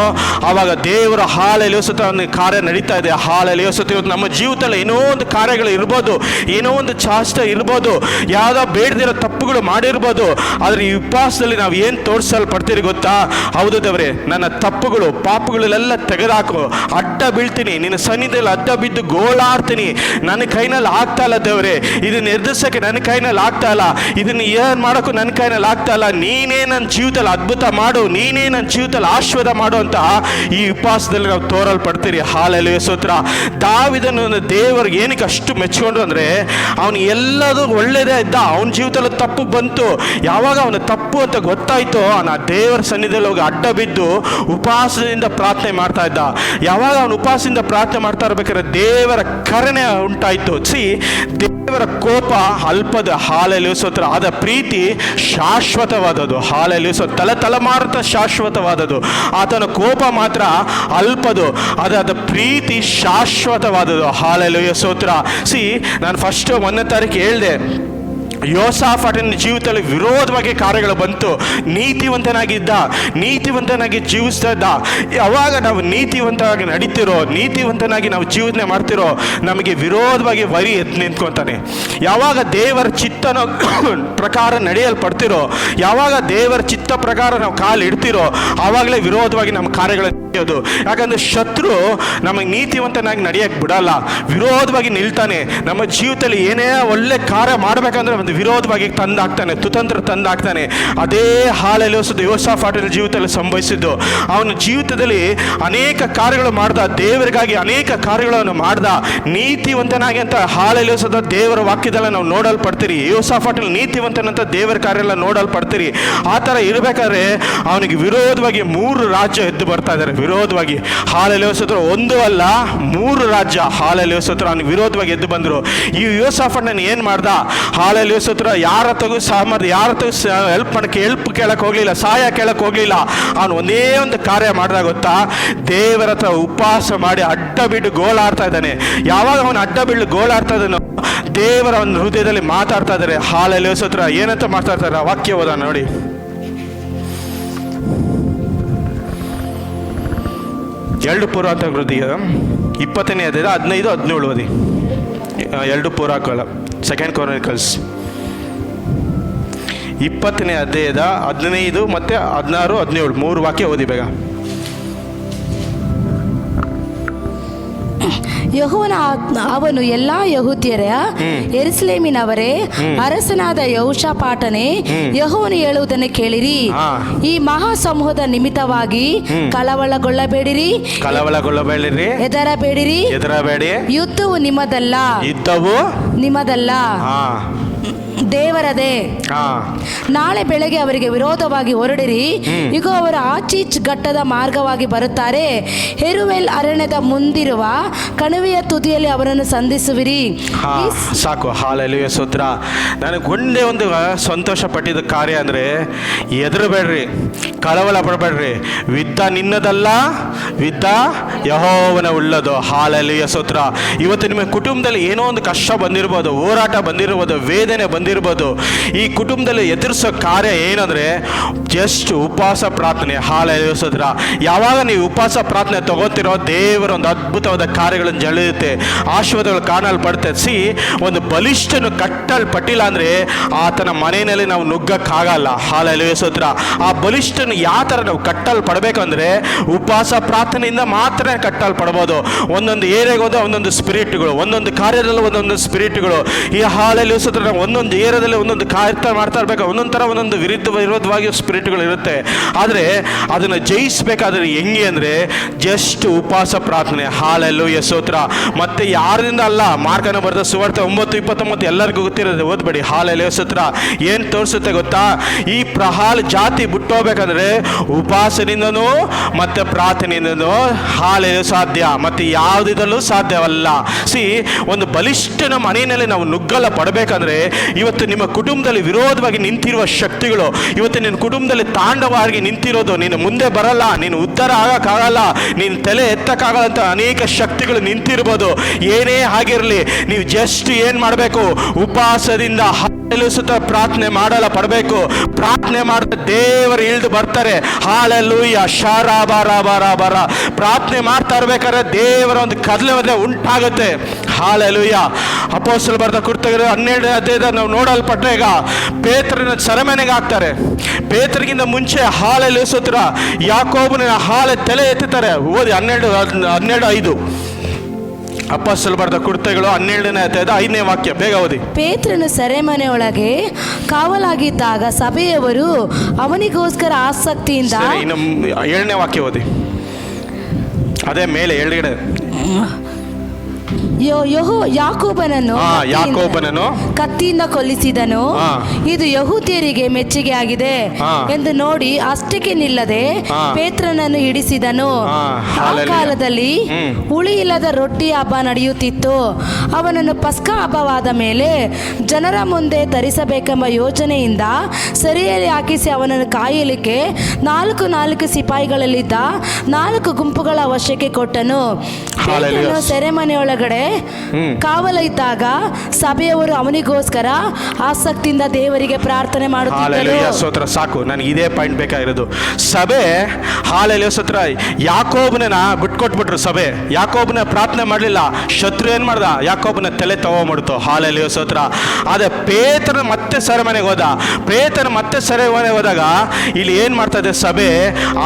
S1: ಆವಾಗ ದೇವರ ಹಾಲೆಲೂಯಾ ಸ್ತೋತ್ರ ಕಾರ್ಯ ನಡೀತಾ ಇದೆ. ಹಾಲೆಲೂಯಾ ಸ್ತೋತ್ರ. ಇವತ್ತು ನಮ್ಮ ಜೀವಿತದಲ್ಲಿ ಏನೋ ಒಂದು ಕಾರ್ಯಗಳು ಇರ್ಬೋದು, ಏನೋ ಒಂದು ಚಾಷ್ಟ ಇರ್ಬೋದು, ಯಾವುದೋ ಬೇಡದಿರೋ ತಪ್ಪುಗಳು ಮಾಡಿರ್ಬೋದು. ಆದರೆ ಈ ಉಪವಾಸದಲ್ಲಿ ನಾವು ಏನು ತೋರಿಸಲ್ಪಡ್ತೀರಿ ಗೊತ್ತಾ? ಹೌದು ದೇವರೇ, ನನ್ನ ತಪ್ಪುಗಳು, ಪಾಪಗಳೆಲ್ಲ ತೆಗೆದಾಕು, ಅಡ್ಡ ಬೀಳ್ತೀನಿ, ನಿನ್ನ ಸನ್ನಿಧಿಯಲ್ಲಿ ಅಡ್ಡ ಬಿದ್ದು ಗೋಳಾಡ್ತೀನಿ. ನನ್ನ ಕೈನಲ್ಲಿ ಆಗ್ತಾ ಇಲ್ಲ ದೇವರೇ, ಇದನ್ನ ಎದುರಿಸೋಕ್ಕೆ ನನ್ನ ಕೈನಲ್ಲಿ ಆಗ್ತಾ ಇಲ್ಲ, ಇದನ್ನು ಏನು ಮಾಡೋಕ್ಕೂ ನನ್ನ ಕೈನಲ್ಲಿ ಆಗ್ತಾ ಇಲ್ಲ. ನೀನೇ ನನ್ನ ಜೀವಿತದಲ್ಲಿ ಅದ್ಭುತ ಮಾಡು, ನೀನೇ ನನ್ನ ಜೀವಿತದಲ್ಲಿ ಆಶೀರ್ವಾದ ಮಾಡು ಅಂತ ಈ ಉಪವಾಸದಲ್ಲಿ ನಾವು ತೋರಲ್ಪಡ್ತೀರಿ. ಹಾಲೆಲೂಯಾ ಸ್ತೋತ್ರ. ದಾವಿದನು ದೇವರಿಗೆ ಏನಕ್ಕೆ ಅಷ್ಟು ಮೆಚ್ಕೊಂಡ್ರು ಅಂದರೆ, ಅವನು ಎಲ್ಲದೂ ಒಳ್ಳೆಯದೇ ಇದ್ದ, ಅವನ ಜೀವಿತದಲ್ಲಿ ತಪ್ಪು ಬಂತು. ಯಾವಾಗ ಅವನ ತಪ್ಪು ಅಂತ ಗೊತ್ತಾಯ್ತು, ಅವನ ದೇವರ ಸನ್ನಿಧಿಯಲ್ಲಿ ಹೋಗಿ ಅಡ್ಡ ಬಿದ್ದು ಉಪವಾಸದಿಂದ ಪ್ರಾರ್ಥನೆ ಮಾಡ್ತಾ ಇದ್ದ. ಯಾವಾಗ ಅವನು ಉಪವಾಸದಿಂದ ಪ್ರಾರ್ಥನೆ ಮಾಡ್ತಾ ಇರ್ಬೇಕಾದ್ರೆ ದೇವರ ಕರುಣೆ ಉಂಟಾಯಿತು. ದೇವರ ಕೋಪ ಅಲ್ಪದ. ಹಾಲೆಲೂಯಾ ಸ್ತೋತ್ರ. ಆದ ಪ್ರೀತಿ ಶಾಶ್ವತವಾದದ್ದು. ಹಾಲೆಲೂಯಾ ಸ್ತೋತ್ರ. ತಲೆಮಾರುತ್ತ ಶಾಶ್ವತವಾದದ್ದು. ಆತನ ಕೋಪ ಮಾತ್ರ ಅಲ್ಪದು, ಅದಾದ ಪ್ರೀತಿ ಶಾಶ್ವತವಾದದ್ದು. ಹಾಲೆಲೂಯಾ ಸ್ತೋತ್ರ. ನಾನು ಫಸ್ಟ್ 1ನೇ ತಾರೀಕು ಹೇಳಿದೆ, ಯೋಸಾಫಾಟನ ಜೀವಿತದಲ್ಲಿ ವಿರೋಧವಾಗಿ ಕಾರ್ಯಗಳು ಬಂತು. ನೀತಿವಂತನಾಗಿ ಜೀವಿಸ್ತಾ ಇದ್ದ. ಯಾವಾಗ ನಾವು ನೀತಿವಂತನಾಗಿ ನಡೀತಿರೋ, ನೀತಿವಂತನಾಗಿ ನಾವು ಜೀವನ ಮಾಡ್ತಿರೋ, ನಮಗೆ ವಿರೋಧವಾಗಿ ವರಿ ಎದ್ದು ನಿಂತ್ಕೊತಾನೆ. ಯಾವಾಗ ದೇವರ ಚಿತ್ತನ ಪ್ರಕಾರ ನಡೆಯಲ್ಪಡ್ತಿರೋ, ಯಾವಾಗ ದೇವರ ಚಿತ್ತ ಪ್ರಕಾರ ನಾವು ಕಾಲು ಇಡ್ತಿರೋ, ಆವಾಗಲೇ ವಿರೋಧವಾಗಿ ನಮ್ಮ ಕಾರ್ಯಗಳು ನಡೆಯೋದು. ಯಾಕಂದ್ರೆ ಶತ್ರು ನಮಗೆ ನೀತಿವಂತನಾಗಿ ನಡೆಯಕ್ಕೆ ಬಿಡಲ್ಲ, ವಿರೋಧವಾಗಿ ನಿಲ್ತಾನೆ. ನಮ್ಮ ಜೀವಿತದಲ್ಲಿ ಏನೇ ಒಳ್ಳೆ ಕಾರ್ಯ ಮಾಡಬೇಕಂದ್ರೆ ಒಂದು ವಿರೋಧವಾಗಿ ತಂದಾಕ್ತಾನೆ, ತುತಂತ್ರ ತಂದಾಕ್ತಾನೆ. ಅದೇ ಹಾಲೆಲ್ಲಿ ಯೋಸಾಫಾಟನ ಜೀವಿತದಲ್ಲಿ ಸಂಭವಿಸಿದ್ದು. ಅವನ ಜೀವಿತದಲ್ಲಿ ಅನೇಕ ಕಾರ್ಯಗಳು ಮಾಡ್ದ, ದೇವರಿಗಾಗಿ ಅನೇಕ ಕಾರ್ಯಗಳನ್ನು ಮಾಡ್ದ, ನೀತಿವಂತನಾಗಿ ಅಂತ ಹಾಲೆಲ್ಲಿ ದೇವರ ವಾಕ್ಯದಲ್ಲ ನಾವು ನೋಡಲ್ಪಡ್ತೀರಿ. ಯೋಸಾಫಾಟನ ನೀತಿವಂತನಂತ ದೇವರ ಕಾರ್ಯ ಎಲ್ಲ ನೋಡಲ್ಪಡ್ತೀರಿ. ಆ ಥರ ಇರಬೇಕಾದ್ರೆ ಅವನಿಗೆ ವಿರೋಧವಾಗಿ 3 ರಾಜ್ಯ ಎದ್ದು ಬರ್ತಾ ಇದ್ದಾರೆ. ವಿರೋಧವಾಗಿ ಹಾಲೆಲ್ಲಿ ಒಂದು ಅಲ್ಲ 3 ರಾಜ್ಯ ಹಾಲೆಲ್ಲಿ ಅವನಿಗೆ ವಿರೋಧವಾಗಿ ಎದ್ದು ಬಂದರು. ಈ ಯೋಸಾಫಾಟನ ಏನು ಮಾಡ್ದ? ಹಾಲೆಲ್ಲಿ ಯಾರ ತಗೋ ಸಾಮರ್ಥ್ಯ, ಯಾರ ತಗೋ ಹೆಲ್ಪ್ ಕೇಳಕ್ಕೆ ಹೋಗ್ಲಿಲ್ಲ, ಸಹಾಯ ಕೇಳಕ್ಕೆ ಹೋಗ್ಲಿಲ್ಲ. ಅವನು ಒಂದೇ ಒಂದು ಕಾರ್ಯ ಮಾಡಿದಾಗ ಗೊತ್ತಾ, ದೇವರ ಹತ್ರ ಉಪವಾಸ ಮಾಡಿ ಅಡ್ಡ ಬಿಟ್ಟು ಗೋಳಾಡ್ತಾ ಇದ್ದಾನೆ. ಯಾವಾಗ ಅವನು ಅಡ್ಡ ಬಿಟ್ಟು ಗೋಳಾಡ್ತಾ ಇದ್ದಾನೋ, ದೇವರ ಒಂದು ಹೃದಯದಲ್ಲಿ ಮಾತಾಡ್ತಾ ಇದ್ದಾರೆ. ಹಾಲೆಲ್ಲಿ ಏನಂತ ಮಾತಾಡ್ತಾರೆ? ವಾಕ್ಯ ಓದ ನೋಡಿ. ಎರಡು ಪೂರ್ವಾಂತ ಹೃದಯ 20ನೇ ಅಧ್ಯಾಯ 15-17 ಓದಿ. 2 ಪೂರ್ವಾಕಾಲ 2 Chronicles 20ನೇ ಅಧ್ಯಾಯದ 15 ಮತ್ತು 16, 17 3 ವಾಕ್ಯ ಓದಿ ಬೇಗ.
S3: ಯೆಹೋವನ ಅವನು ಎಲ್ಲಾ ಯೆಹೂದ್ಯರ ಯೆರೂಸಲೇಮಿನವರೇ, ಅರಸನಾದ ಯೆಹೋಷಾಫಾಟನೇ, ಯೆಹೋವನು ಹೇಳುವುದನ್ನು ಕೇಳಿರಿ. ಈ ಮಹಾ ಸಮೂಹದ ನಿಮಿತ್ತವಾಗಿ ಕಳವಳಗೊಳ್ಳಬೇಡಿರಿ, ಹೆದರಬೇಡಿರಿ. ಯುದ್ಧವು ನಿಮ್ಮದಲ್ಲ, ದೇವರದೇ. ನಾಳೆ ಬೆಳಗ್ಗೆ ಅವರಿಗೆ ವಿರೋಧವಾಗಿ ಹೊರಡಿರಿ. ಈಗ ಅವರು ಆಚೀಚ್ ಘಟ್ಟದ ಮಾರ್ಗವಾಗಿ ಬರುತ್ತಾರೆ. ಹೆರುವೆಲ್ ಅರಣ್ಯದ ಮುಂದಿರುವ ಕಣಿವೆಯ ತುದಿಯಲ್ಲಿ ಅವರನ್ನು ಸಂಧಿಸುವಿರಿ.
S1: ಸಾಕು. ಹಾಲೆಲೂಯಾ, ಸ್ತೋತ್ರ. ನನಗೆ ಒಂದೇ ಒಂದು ಸಂತೋಷ ಪಟ್ಟಿದ್ದ ಕಾರ್ಯ ಅಂದರೆ, ಹೆದರಬೇಡ್ರಿ, ಕಳವಳ ಪಡಬೇಡ್ರಿ. ಯುದ್ಧ ನಿನ್ನದಲ್ಲ, ಯುದ್ಧ ಯೆಹೋವನ ಉಳ್ಳದು. ಹಾಲೆಲೂಯಾ, ಸ್ತೋತ್ರ. ಇವತ್ತು ನಿಮ್ಮ ಕುಟುಂಬದಲ್ಲಿ ಏನೋ ಒಂದು ಕಷ್ಟ ಬಂದಿರ್ಬೋದು, ಹೋರಾಟ ಬಂದಿರ್ಬೋದು, ವೇದನೆ ಬಂದಿರ್ಬೋದು. ಈ ಕುಟುಂಬದಲ್ಲಿ ಎದುರಿಸೋ ಕಾರ್ಯ ಏನಂದ್ರೆ ಜಸ್ಟ್ ಉಪವಾಸ ಪ್ರಾರ್ಥನೆ. ಹಾಲೆಲೂಯಾ, ಸ್ತೋತ್ರ. ಯಾವಾಗ ನೀವು ಉಪವಾಸ ಪ್ರಾರ್ಥನೆ ತಗೋತಿರೋ, ದೇವರ ಒಂದು ಅದ್ಭುತವಾದ ಕಾರ್ಯಗಳನ್ನು ಜಳಿಯುತ್ತೆ, ಆಶೀರ್ವಾದಗಳು ಕಾಣಲ್ಪಡುತ್ತೆ. ಒಂದು ಬಲಿಷ್ಠನು ಕಟ್ಟಲ್ಪಟ್ಟಿಲ್ಲ ಅಂದ್ರೆ ಆತನ ಮನೆಯಲ್ಲಿ ನಾವು ನುಗ್ಗಕ್ಕಾಗಲ್ಲ. ಹಾಲೆಲೂಯಾ, ಸ್ತೋತ್ರ. ಆ ಬಲಿಷ್ಠನು ಯಾವ ಥರ ನಾವು ಕಟ್ಟಲ್ಪಡಬೇಕಂದ್ರೆ ಉಪವಾಸ ಪ್ರಾರ್ಥನೆಯಿಂದ ಮಾತ್ರ ಕಟ್ಟಲ್ಪಡ್ಬೋದು. ಒಂದೊಂದು ಏರಿಯಾಗೆ ಹೋದ ಒಂದೊಂದು ಸ್ಪಿರಿಟ್ಗಳು, ಒಂದೊಂದು ಕಾರ್ಯದಲ್ಲಿ ಒಂದೊಂದು ಸ್ಪಿರಿಟ್ಗಳು. ಈ ಹಾಲೆಲೂಯಾ, ಸ್ತೋತ್ರ. ನಾವು ಒಂದೊಂದು ಏರಿಯಾದಲ್ಲಿ ಒಂದೊಂದು ಕಾರ್ಯ ಮಾಡ್ತಾ ಇರಬೇಕು. ಒಂದೊಂದು ವಿರೋಧವಾಗಿ ಸ್ಪಿರಿಟ್ಗಳು ಇರುತ್ತೆ. ಆದರೆ ಅದನ್ನು ಜಯಿಸಬೇಕಾದ್ರೆ ಹೆಂಗೆ ಅಂದರೆ ಜಸ್ಟ್ ಉಪವಾಸ ಪ್ರಾರ್ಥನೆ. ಹಾಲೆಲೂಯಾ, ಸ್ತೋತ್ರ. ಮತ್ತೆ ಯಾರಿಂದ ಅಲ್ಲ, ಮಾರ್ಕನ ಬರೆದ ಸುವಾರ್ತೆ 9:29 ಎಲ್ಲರಿಗೂ ಗೊತ್ತಿರೋದು, ಓದ್ಬೇಡಿ. ಹಾಲೆಲೂಯಾ, ಸ್ತೋತ್ರ. ಏನು ತೋರಿಸುತ್ತೆ ಗೊತ್ತಾ? ಈ ಪ್ರಹಾಲ್ ಜಾತಿ ಬಿಟ್ಟೋಗ್ಬೇಕಂದ್ರೆ ಉಪವಾಸದಿಂದನೂ ಮತ್ತೆ ಪ್ರಾರ್ಥನೆಯಿಂದನೂ ಹಾಲೆಲೂಯಾ ಸಾಧ್ಯ, ಮತ್ತೆ ಯಾವುದಿದಲ್ಲೂ ಸಾಧ್ಯವಲ್ಲ. ಒಂದು ಬಲಿಷ್ಠನ ಮನೆಯಲ್ಲಿ ನಾವು ನುಗ್ಗಲ ಪಡಬೇಕಂದ್ರೆ ಇವತ್ತು ನಿಮ್ಮ ಕುಟುಂಬದಲ್ಲಿ ವಿರೋಧವಾಗಿ ನಿಂತಿರುವ ಶಕ್ತಿಗಳು, ಇವತ್ತು ನಿನ್ನ ಕುಟುಂಬದಲ್ಲಿ ತಾಂಡವಾಗಿ ನಿಂತಿರೋದು, ನೀನು ಮುಂದೆ ಬರಲ್ಲ, ನೀನು ಉದ್ಧಾರ ಆಗಕ್ಕಾಗಲ್ಲ, ನೀನು ತಲೆ ಎತ್ತಕ್ಕಾಗಲ್ಲ ಅಂತ ಅನೇಕ ಶಕ್ತಿಗಳು ನಿಂತಿರ್ಬೋದು. ಏನೇ ಆಗಿರಲಿ, ನೀವು ಜಸ್ಟ್ ಏನು ಮಾಡಬೇಕು? ಉಪವಾಸದಿಂದ ಪ್ರಾರ್ಥನೆ ಮಾಡಲ್ಲ ಪಡಬೇಕು. ಪ್ರಾರ್ಥನೆ ಮಾಡಿದ್ರೆ ದೇವರು ಇಳಿದು ಬರ್ತಾರೆ. ಹಾಲೆಲೂಯಾ, ಶಾರಾಬಾರ. ಪ್ರಾರ್ಥನೆ ಮಾಡ್ತಾ ಇರ್ಬೇಕಾದ್ರೆ ದೇವರ ಒಂದು ಕದಲೆ ಉಂಟಾಗುತ್ತೆ. ಹಾಲೆಲೂಯಾ. ಅಪೊಸ್ತಲರು ಬರೆದ ಕೃತ್ಯಗಳು 12ನೇ ಅಧ್ಯಾಯದ ನಾವು ನೋಡಲ್ಪಟ್ರೆ, ಈಗ ಪೇತ್ರನ ಸೆರೆಮನೆಗೆ ಹಾಕ್ತಾರೆ. ಪೇತ್ರಗಿಂತ ಮುಂಚೆ ಹಾಲೆಲೂಯಾ, ಸ್ತೋತ್ರ, ಯಾಕೋಬನ ಹಾಲೆ ತಲೆ ಎತ್ತುತ್ತಾರೆ. ಓದಿ 12:5 ಅಪೊಸ್ತಲರು ಬರೆದ ಕೃತ್ಯಗಳು 12ನೇ ಅಧ್ಯಾಯದ 5ನೇ ವಾಕ್ಯ, ಬೇಗ ಓದಿ.
S3: ಪೇತ್ರನು ಸೆರೆಮನೆಯೊಳಗೆ ಕಾವಲಾಗಿದ್ದಾಗ ಸಭೆಯವರು ಅವನಿಗೋಸ್ಕರ ಆಸಕ್ತಿಯಿಂದ,
S1: ಇನ್ನು 7ನೇ ವಾಕ್ಯ ಓದಿ. ಅದೇ ಮೇಲೆ ಎಳಗಡೆ. ಯಾಕೋಬನನ್ನು
S3: ಕತ್ತಿಯಿಂದ ಕೊಲ್ಲಿಸಿದನು. ಇದು ಯಹೂದ್ಯರಿಗೆ ಮೆಚ್ಚುಗೆ ಆಗಿದೆ ಎಂದು ನೋಡಿ ಅಷ್ಟಕ್ಕೆ ನಿಲ್ಲದೆ ಪೇತ್ರನನ್ನು ಹಿಡಿಸಿದನು. ಆ ಕಾಲದಲ್ಲಿ ಹುಳಿ ಇಲ್ಲದ ರೊಟ್ಟಿ ಹಬ್ಬ ನಡೆಯುತ್ತಿತ್ತು. ಅವನನ್ನು ಪಸ್ಕ ಹಬ್ಬವಾದ ಮೇಲೆ ಜನರ ಮುಂದೆ ತರಿಸಬೇಕೆಂಬ ಯೋಚನೆಯಿಂದ ಸೆರೆಯಲ್ಲಿ ಹಾಕಿಸಿ ಅವನನ್ನು ಕಾಯಲಿಕ್ಕೆ 4 ಸಿಪಾಯಿಗಳಲ್ಲಿದ್ದ 4 ಗುಂಪುಗಳ ವಶಕ್ಕೆ ಕೊಟ್ಟನು. ಸೆರೆಮನೆಯೊಳಗಡೆ ಹೊರಗಡೆ ಕಾವಲ ಇದ್ದಾಗ ಸಭೆಯವರು ಅವನಿಗೋಸ್ಕರ ಆಸಕ್ತಿಯಿಂದ ದೇವರಿಗೆ ಪ್ರಾರ್ಥನೆ ಮಾಡುತ್ತಿದ್ದರು.
S1: ಹಾಲೆಲೂಯ ಸ್ತೋತ್ರ. ಸಾಕು, ನನಗೆ ಇದೇ ಪಾಯಿಂಟ್ ಬೇಕಾಗಿರೋದು. ಸಭೆ ಹಾಲೆಲೂಯ ಸ್ತೋತ್ರ. ಯಾಕೋಬನ ಬಿಟ್ಕೊಟ್ಬಿಟ್ರು ಸಭೆ. ಯಾಕೋಬನ ಪ್ರಾರ್ಥನೆ ಮಾಡಲಿಲ್ಲ, ಶತ್ರು ಏನು ಮಾಡ್ದ? ಯಾಕೋಬನ ತಲೆ ತಗೊಂಡ್ಬಿಡ್ತು. ಹಾಲೆಲೂಯ ಸ್ತೋತ್ರ. ಅದೇ ಪೇತ್ರನ ಮತ್ತೆ ಸೆರೆಮನೆಗೆ ಹೋದ. ಪೇತ್ರನ ಮತ್ತೆ ಸೆರೆಮನೆಗೆ ಹೋದಾಗ ಇಲ್ಲಿ ಏನು ಮಾಡ್ತಾ ಇದೆ ಸಭೆ?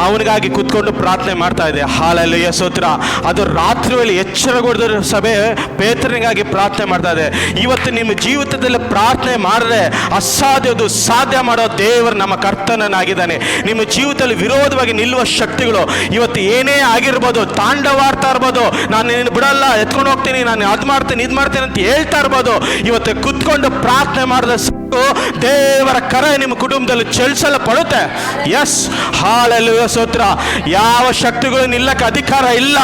S1: ಅವನಿಗಾಗಿ ಕುತ್ಕೊಂಡು ಪ್ರಾರ್ಥನೆ ಮಾಡ್ತಾ ಇದೆ. ಹಾಲೆಲೂಯ ಸ್ತೋತ್ರ. ಅದು ರಾತ್ರಿ ವೇಳೆ ಎಚ್ಚರಗೊಳಿದ ಸಭೆ ಪೇತ್ರನಿಗಾಗಿ ಪ್ರಾರ್ಥನೆ ಮಾಡ್ತಾ ಇದೆ. ಇವತ್ತು ನಿಮ್ಮ ಜೀವಿತದಲ್ಲಿ ಪ್ರಾರ್ಥನೆ ಮಾಡಿದ್ರೆ ಅಸಾಧ್ಯದು ಸಾಧ್ಯ ಮಾಡೋ ದೇವರು ನಮ್ಮ ಕರ್ತನನಾಗಿದ್ದಾನೆ. ನಿಮ್ಮ ಜೀವಿತದಲ್ಲಿ ವಿರೋಧವಾಗಿ ನಿಲ್ಲುವ ಶಕ್ತಿಗಳು ಇವತ್ತು ಏನೇ ಆಗಿರ್ಬೋದು, ತಾಂಡವಾಡ್ತಾ ಇರ್ಬೋದು, ನಾನು ನಿನ್ನ ಬಿಡಲ್ಲ, ಎತ್ಕೊಂಡು ಹೋಗ್ತೀನಿ, ನಾನು ಅದು ಮಾಡ್ತೀನಿ ಇದು ಮಾಡ್ತೀನಿ ಅಂತ ಹೇಳ್ತಾ ಇರ್ಬೋದು. ಇವತ್ತು ಕುತ್ಕೊಂಡು ಪ್ರಾರ್ಥನೆ ಮಾಡಿದ ದೇವರ ಕರೆ ನಿಮ್ಮ ಕುಟುಂಬದಲ್ಲಿ ಚಲಿಸಲ್ಪಡುತ್ತೆ. ಎಸ್, ಹಾಲೆಲೂಯ ಸ್ತೋತ್ರ. ಯಾವ ಶಕ್ತಿಗಳು ನಿಲ್ಲಕ್ಕೆ ಅಧಿಕಾರ ಇಲ್ಲ.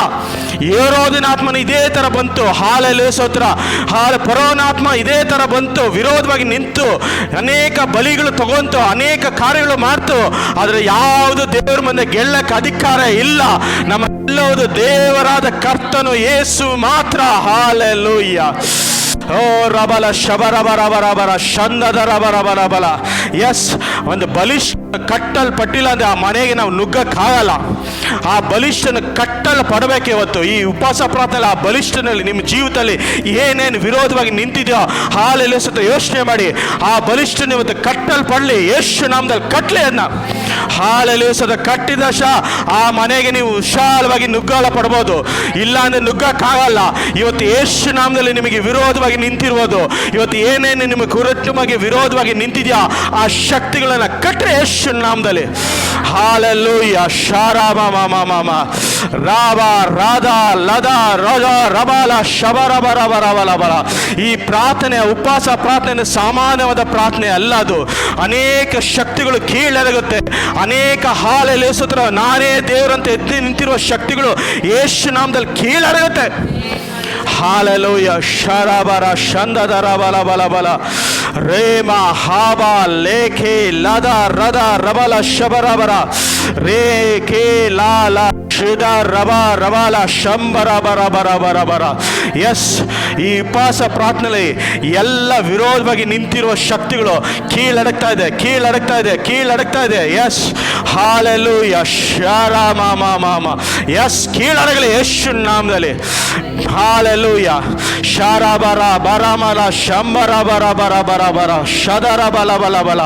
S1: ಹೇರೋದನ ಆತ್ಮನ ಇದೇ ಥರ ಬಂತು. ಹಾಲೆಲೂಯ ಸ್ತೋತ್ರ. ಫರೋನಾತ್ಮ ಇದೇ ಥರ ಬಂತು, ವಿರೋಧವಾಗಿ ನಿಂತು ಅನೇಕ ಬಲಿಗಳು ತಗೊಂತು, ಅನೇಕ ಕಾರ್ಯಗಳು ಮಾಡ್ತು. ಆದರೆ ಯಾವುದು ದೇವರ ಮುಂದೆ ಗೆಲ್ಲಕ್ಕೆ ಅಧಿಕಾರ ಇಲ್ಲ. ನಮ್ಮ ಗೆಲ್ಲುವುದು ದೇವರಾದ ಕರ್ತನು ಯೇಸು ಮಾತ್ರ. ಹಾಲೆಲೂಯ. ಓ ರಬಲ ಶಬರಬರಬರಬರ ಶಂದದ ರಬರಬರಬಲ. ಎಸ್, ಒಂದು ಬಲಿಷ್ಠ ಕಟ್ಟಲ್ಪಟ್ಟಿಲ್ಲ ಅಂದರೆ ಆ ಮನೆಗೆ ನಾವು ನುಗ್ಗಕ್ಕಾಗಲ್ಲ. ಆ ಬಲಿಷ್ಠನ ಕಟ್ಟಲ್ಪಡಬೇಕು. ಇವತ್ತು ಈ ಉಪವಾಸ ಪ್ರಾರ್ಥನೆ ಆ ಬಲಿಷ್ಠನಲ್ಲಿ ನಿಮ್ಮ ಜೀವಿತದಲ್ಲಿ ಏನೇನು ವಿರೋಧವಾಗಿ ನಿಂತಿದೆಯೋ ಹಾಲೆಲ್ಲ ಸತ ಯೋಚನೆ ಮಾಡಿ. ಆ ಬಲಿಷ್ಠನ ಇವತ್ತು ಕಟ್ಟಲ್ಪಡಲಿ. ಯೇಸು ನಾಮದಲ್ಲಿ ಕಟ್ಟಲಿ ಅದನ್ನ. ಹಾಲೆಲ್ಲ ಸತ ಕಟ್ಟಿದ ಆ ಮನೆಗೆ ನೀವು ವಿಶಾಲವಾಗಿ ನುಗ್ಗಾಲ ಪಡ್ಬೋದು. ಇಲ್ಲ ಅಂದರೆ ನುಗ್ಗಕ್ಕಾಗಲ್ಲ. ಇವತ್ತು ಯೇಸು ನಾಮದಲ್ಲಿ ನಿಮಗೆ ವಿರೋಧವಾಗಿ ನಿಂತಿರ್ಬೋದು. ಇವತ್ತು ಏನೇನು ನಿಮಗೆ ಕುಟುಂಬಕ್ಕೆ ವಿರೋಧವಾಗಿ ನಿಂತಿದೆಯಾ ಆ ಶಕ್ತಿಗಳನ್ನು ಕಟ್ಟರೆ ಯೇಸು ನಾಮದಲ್ಲಿ. ಹಾಲೆಲೂಯ. ಶಾರಾಮ ಮಾಮ ರಾವ ರಾಧ ಲದ ರಜ ರಬಲ ಶಬರಬರಬರಬಲ. ಈ ಪ್ರಾರ್ಥನೆ, ಉಪವಾಸ ಪ್ರಾರ್ಥನೆ ಸಾಮಾನ್ಯವಾದ ಪ್ರಾರ್ಥನೆ ಅಲ್ಲ. ಅದು ಅನೇಕ ಶಕ್ತಿಗಳು ಕೀಳೆರಗುತ್ತೆ. ಅನೇಕ ಹಾಲೆಲೂಯ ಸ್ತೋತ್ರ. ನಾನೇ ದೇವರಂತೆ ಎದ್ದು ನಿಂತಿರುವ ಶಕ್ತಿಗಳು ಯೇಸು ನಾಮದಲ್ಲಿ ಕೀಳೆರಗುತ್ತೆ. ಹಾಲೆಲೂಯ. ಶರಬರ ಶಂದದರ ಬಲ ಬಲ ಬಲ ರೇಮ ಹಾಬ ಲೇಖೆ ಲದ ರದ ರಬಲ ಶಬರಬರ ರೇಖೆ ಲಾಲ ಶಿದ ರಬ ರಬಲ ಶಂಬರ ಬರ ಬರ ಬರ ಬರ. ಎಸ್, ಈ ಉಪವಾಸ ಪ್ರಾರ್ಥನೆ ಎಲ್ಲ ವಿರೋಧವಾಗಿ ನಿಂತಿರುವ ಶಕ್ತಿಗಳು ಕೀಳಡಗ್ತಾ ಇದೆ, ಕೀಳಡಗ್ತಾ ಇದೆ, ಕೀಳಡಗ್ತಾ ಇದೆ. Yes, hallelujah. ಶರಾಮ ಮಾಮ. ಎಸ್, ಕೀಳಡಗಲಿ ಯೇಸು ನಾಮದಲ್ಲಿ. ಹಾಲೆಲೂಯ. ಶಾರಾಬರ ಬರಮಲ ಶಂಬರ ಬರ ಬರ ಬರ ಬರ ಶದರ ಬಲ ಬಲ ಬಲ.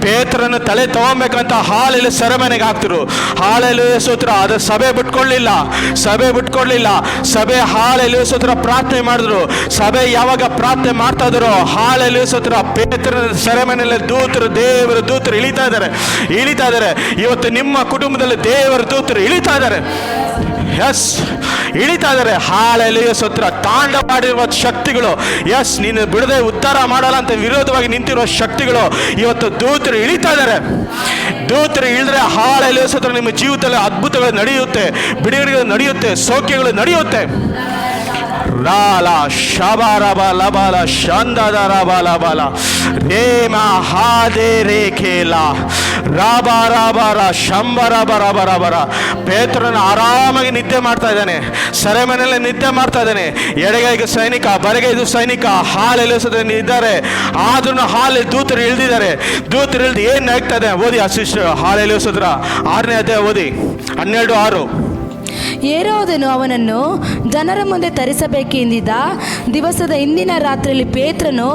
S1: ಪೇತ್ರನ ತಲೆ ತಗೊಬೇಕಂತ ಹಾಲೆಲ್ಲ ಸೆರೆಮನೆಗೆ ಹಾಕ್ತಿರು. ಹಾಲೆಲೂಯ ಸ್ತೋತ್ರ. ಅದು ಸಭೆ ಬಿಟ್ಕೊಳ್ಳಿಲ್ಲ, ಸಭೆ ಬಿಟ್ಕೊಳ್ಳಿಲ್ಲ. ಸಭೆ ಹಾಲೆಲೂಯ ಸ್ತೋತ್ರ ಪ್ರಾರ್ಥನೆ ಮಾಡಿದ್ರು. ಸಭೆ ಯಾವಾಗ ಪ್ರಾರ್ಥನೆ ಮಾಡ್ತಾ ಇದ್ರು ಹಾಲೆಲೂಯ ಸ್ತೋತ್ರ, ಪೇತ್ರನ ಸೆರೆಮನೆಯಲ್ಲಿ ದೂತರು, ದೇವರ ದೂತರು ಇಳಿತಾ ಇದ್ದಾರೆ. ಇವತ್ತು ನಿಮ್ಮ ಕುಟುಂಬದಲ್ಲಿ ದೇವರ ದೂತರು ಇಳಿತಾ ಇದ್ದಾರೆ. ಎಸ್, ಇಳಿತಾ ಇದ್ದಾರೆ. ಹಾಲೆಲೂಯ ಸ್ತೋತ್ರ. ತಾಂಡವಾಡಿರುವ ಶಕ್ತಿಗಳು, ಎಸ್, ನೀನು ಬಿಡದೆ ಉದ್ಧಾರ ಮಾಡಲ್ಲ ಅಂತ ವಿರೋಧವಾಗಿ ನಿಂತಿರುವ ಶಕ್ತಿಗಳು ಇವತ್ತು ದೂತರು ಇಳಿತಾ ಇದ್ದಾರೆ. ದೂತರು ಇಳಿದ್ರೆ ಹಾಲೆಲೂಯ ಸ್ತೋತ್ರ ನಿಮ್ಮ ಜೀವಿತದಲ್ಲಿ ಅದ್ಭುತಗಳು ನಡೆಯುತ್ತೆ, ಬಿಡುಗಡೆಗಳು ನಡೆಯುತ್ತೆ, ಸೌಖ್ಯಗಳು ನಡೆಯುತ್ತೆ. ರಾಲ ಶಬರಬ ಲಬಲ ಶಂದದರ ಬಲ ಬಲ ರೇಮ ಹಾದೆ ರೇಖೇಲ ರಾಬ ರಾಬರ ಶಂಬರ ಬರ ಬರ ಬರ. ಪೇತ್ರನ ಆರಾಮಾಗಿ ನಿದ್ದೆ ಮಾಡ್ತಾ ಇದ್ದಾನೆ, ಸೆರೆಮನೆಯಲ್ಲಿ ನಿದ್ದೆ ಮಾಡ್ತಾ ಇದ್ದಾನೆ. ಎಡಗೈಗೆ ಸೈನಿಕ, ಬಲಗೈದು ಸೈನಿಕ ಹಾಲೆಲ್ಲ ಇದ್ದಾರೆ. ಆದ್ರೂ ಹಾಲೆ ದೂತರು ಇಳಿದಿದ್ದಾರೆ. ದೂತರು ಇಳಿದು ಏನು ಆಗ್ತಾ ಇದೆ ಓದಿ. ಅಸಿಸ್ಟ್ ಹಾಲೆಲ್ಲ 6ನೇ ಅಧ್ಯಾಯ ಓದಿ, 12:6.
S3: ಹೇರೋದನು ಅವನನ್ನು ಜನರ ಮುಂದೆ ತರಿಸಬೇಕೆಂದಿದ್ದ ದಿವಸದ ಹಿಂದಿನ ರಾತ್ರಿಯಲ್ಲಿ ಪೇತ್ರನು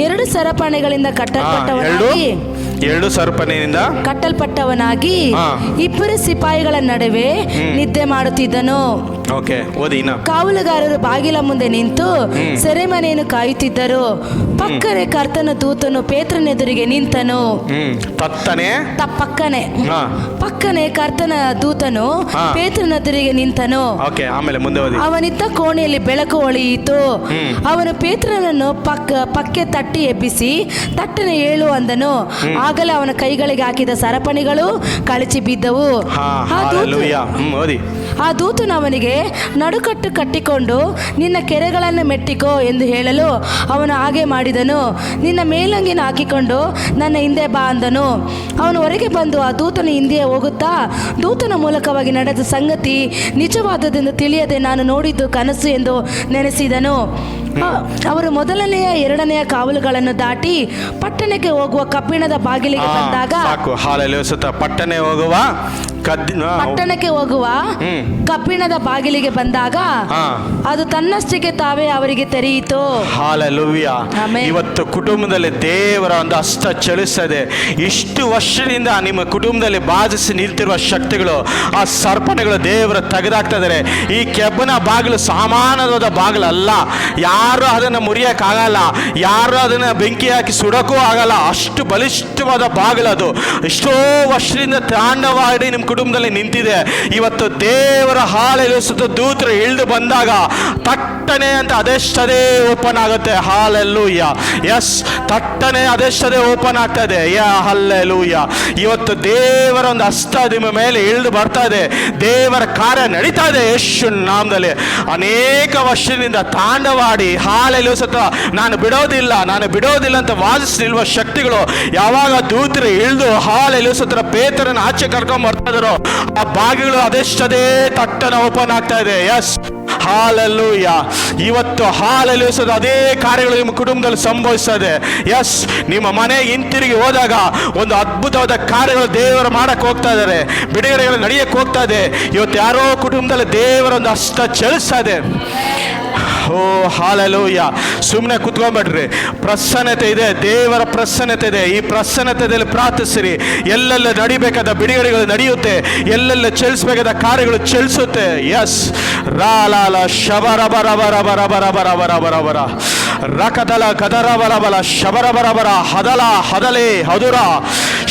S3: 2 ಸರಪಣಿಗಳಿಂದ ಕಟ್ಟಲ್ಪಟ್ಟವನಾಗಿ 2 ಸಿಪಾಯಿಗಳ ನಡುವೆ ನಿದ್ದೆ ಮಾಡುತ್ತಿದ್ದನು. ಕಾವಲುಗಾರರು ಬಾಗಿಲ ಮುಂದೆ ನಿಂತು ಸೆರೆಮನೆಯನ್ನು ಕಾಯುತ್ತಿದ್ದರು. ಪಕ್ಕನೆ ಕರ್ತನ ದೂತನು ಪೇತ್ರನೆದುರಿಗೆ ನಿಂತನು. ಪಕ್ಕನೆ ಕರ್ತನ ದೂತನು ಪೇತ್ರನೆದುರಿಗೆ ನಿಂತನು. ಅವನಿದ್ದ ಕೋಣೆಯಲ್ಲಿ ಬೆಳಕು ಹೊಳೆಯಿತು. ಅವನು ಪೇತ್ರನನ್ನು ಪಕ್ಕೆ ತಟ್ಟಿ ಎಬ್ಬಿಸಿ ತಟ್ಟನೆ ಏಳು ಅಂದನು. ಆಗಲೇ ಅವನ ಕೈಗಳಿಗೆ ಹಾಕಿದ ಸರಪಣಿಗಳು ಕಳಚಿ ಬಿದ್ದವು. ಆ ದೂತನು ಅವನಿಗೆ ನಡುಕಟ್ಟು ಕಟ್ಟಿಕೊಂಡು ನಿನ್ನ ಕೆರೆಗಳನ್ನು ಮೆಟ್ಟಿಕೋ ಎಂದು ಹೇಳಲು ಅವನು ಹಾಗೆ ಮಾಡಿದನು. ನಿನ್ನ ಮೇಲಂಗಿನ ಹಾಕಿಕೊಂಡು ನನ್ನ ಹಿಂದೆ ಬಾ ಅಂದನು. ಅವನು ಹೊರಗೆ ಬಂದು ಆ ದೂತನ ಹಿಂದೆಯೇ ಹೋಗುತ್ತಾ ದೂತನ ಮೂಲಕವಾಗಿ ನಡೆದ ಸಂಗತಿ ನಿಜವಾದದೆಂದು ತಿಳಿಯದೆ ನಾನು ನೋಡಿದ್ದು ಕನಸು ಎಂದು ನೆನೆಸಿದನು. ಅವರು ಮೊದಲನೆಯ ಎರಡನೆಯ ಕಾವಲುಗಳನ್ನು ದಾಟಿ ಪಟ್ಟಣಕ್ಕೆ ಹೋಗುವ ಕಬ್ಬಿಣದ ಬಾಗಿಲಿಗೆ ಬಂದಾಗ ಪಟ್ಟಣಕ್ಕೆ ಹೋಗುವ ಕಬ್ಬಿಣದ ಬಾಗಿಲಿಗೆ ಬಂದಾಗ ಅದು ತನ್ನಷ್ಟಕ್ಕೆ ತಾವೇ ಅವರಿಗೆ ತೆರೆಯಿತು.
S1: ಹಾಲೆಲೂಯ. ಇವತ್ತು ಕುಟುಂಬದಲ್ಲಿ ದೇವರ ಒಂದು ಹಸ್ತ ಚಲಿಸ್ತದೆ. ಇಷ್ಟು ವರ್ಷದಿಂದ ನಿಮ್ಮ ಕುಟುಂಬದಲ್ಲಿ ಬಾಧಿಸಿ ನಿಂತಿರುವ ಶಕ್ತಿಗಳು, ಆ ಸರ್ಪಣೆಗಳು ದೇವರ ತೆಗೆದಾಕ್ತಾ ಇದ್ದಾರೆ. ಈ ಕೆಬ್ಬನ ಬಾಗಿಲು ಸಾಮಾನ್ಯವಾದ ಬಾಗಿಲು ಅಲ್ಲ. ಯಾರು ಅದನ್ನು ಮುರಿಯೋಕ್ಕಾಗಲ್ಲ, ಯಾರು ಅದನ್ನು ಬೆಂಕಿ ಹಾಕಿ ಸುಡೋಕ್ಕೂ ಆಗಲ್ಲ. ಅಷ್ಟು ಬಲಿಷ್ಠವಾದ ಬಾಗಿಲು ಅದು. ಎಷ್ಟೋ ವರ್ಷದಿಂದ ತಾಂಡವಾಡಿ ನಿಮ್ಮ ಕುಟುಂಬದಲ್ಲಿ ನಿಂತಿದೆ. ಇವತ್ತು ದೇವರ ಹಾಲೆಲೂಸುತ್ತ ದೂತರು ಇಳಿದು ಬಂದಾಗ ತಟ್ಟನೆ ಅಂತ ಅದೆಷ್ಟದೇ ಓಪನ್ ಆಗುತ್ತೆ. ಹಾಲೆಲೂಯ. ಎಸ್, ತಟ್ಟನೆ ಅದೆಷ್ಟದೇ ಓಪನ್ ಆಗ್ತಾ ಇದೆ. ಹಲ್ಲೆಲೂಯ. ಇವತ್ತು ದೇವರ ಒಂದು ಹಸ್ತ ನಿಮ್ಮ ಮೇಲೆ ಇಳಿದು ಬರ್ತಾ ಇದೆ. ದೇವರ ಕಾರ್ಯ ನಡೀತಾ ಇದೆ ಯೇಸು ನಾಮದಲ್ಲಿ. ಅನೇಕ ವರ್ಷದಿಂದ ತಾಂಡವಾಡಿ ಹಾಲೆಲೂಸುತ್ತ ನಾನು ಬಿಡೋದಿಲ್ಲ ಅಂತ ವಾದಿಸಿ ನಿಲ್ಲುವ ಶಕ್ತಿಗಳು ಯಾವಾಗ ದೂತರು ಇಳಿದು ಹಾಲೆಲೂಸುತ್ತ ಪೇತ್ರನ ಆಚೆ ಕರ್ಕೊಂಡ್ ಬರ್ತಾ ಇದ್ರು, ಆ ಬಾಗಿಲು ಅದೆಷ್ಟದೇ ತಟ್ಟನ ಓಪನ್ ಆಗ್ತಾ ಇದೆ. Yes, hallelujah. ಇವತ್ತು ಹಾಲೆಲೂಸದ ಅದೇ ಕಾರ್ಯಗಳು ನಿಮ್ಮ ಕುಟುಂಬದಲ್ಲಿ ಸಂಭವಿಸ್ತದೆ. ಎಸ್, ನಿಮ್ಮ ಮನೆಗೆ ಹಿಂತಿರುಗಿ ಹೋದಾಗ ಒಂದು ಅದ್ಭುತವಾದ ಕಾರ್ಯಗಳು ದೇವರು ಮಾಡಕ್ಕೆ ಹೋಗ್ತಾ ಇದ್ದಾರೆ. ಬಿಡುಗಡೆಗಳು ನಡೆಯಕ್ಕೆ ಹೋಗ್ತಾ ಇದೆ. ಇವತ್ತು ಯಾರೋ ಕುಟುಂಬದಲ್ಲಿ ದೇವರ ಒಂದು ಹಸ್ತ ಚಲಿಸ್ತಾ ಇದೆ. ಓ ಹಾಲೆಲೂಯ. ಸುಮ್ಮನೆ ಕುತ್ಕೊಂಡ್ಬಿಡ್ರಿ. ಪ್ರಸನ್ನತೆ ಇದೆ, ದೇವರ ಪ್ರಸನ್ನತೆ ಇದೆ. ಈ ಪ್ರಸನ್ನತೆಯಲ್ಲಿ ಪ್ರಾರ್ಥಿಸಿರಿ. ಎಲ್ಲೆಲ್ಲ ನಡಿಬೇಕಾದ ಬಿಡುಗಡೆಗಳು ನಡೆಯುತ್ತೆ, ಎಲ್ಲೆಲ್ಲ ಚಲಿಸಬೇಕಾದ ಕಾರ್ಯಗಳು ಚಲಿಸುತ್ತೆ. ಎಸ್, ರಾಲಾಲ ಶಬರಬರಬರಬರಬರಬರಬರಬರ ರಕದಲ ಕದರ ಬಲಬಲ ಶಬರ ಬರಬರ ಹದಲ ಹದಲೆ ಹದುರ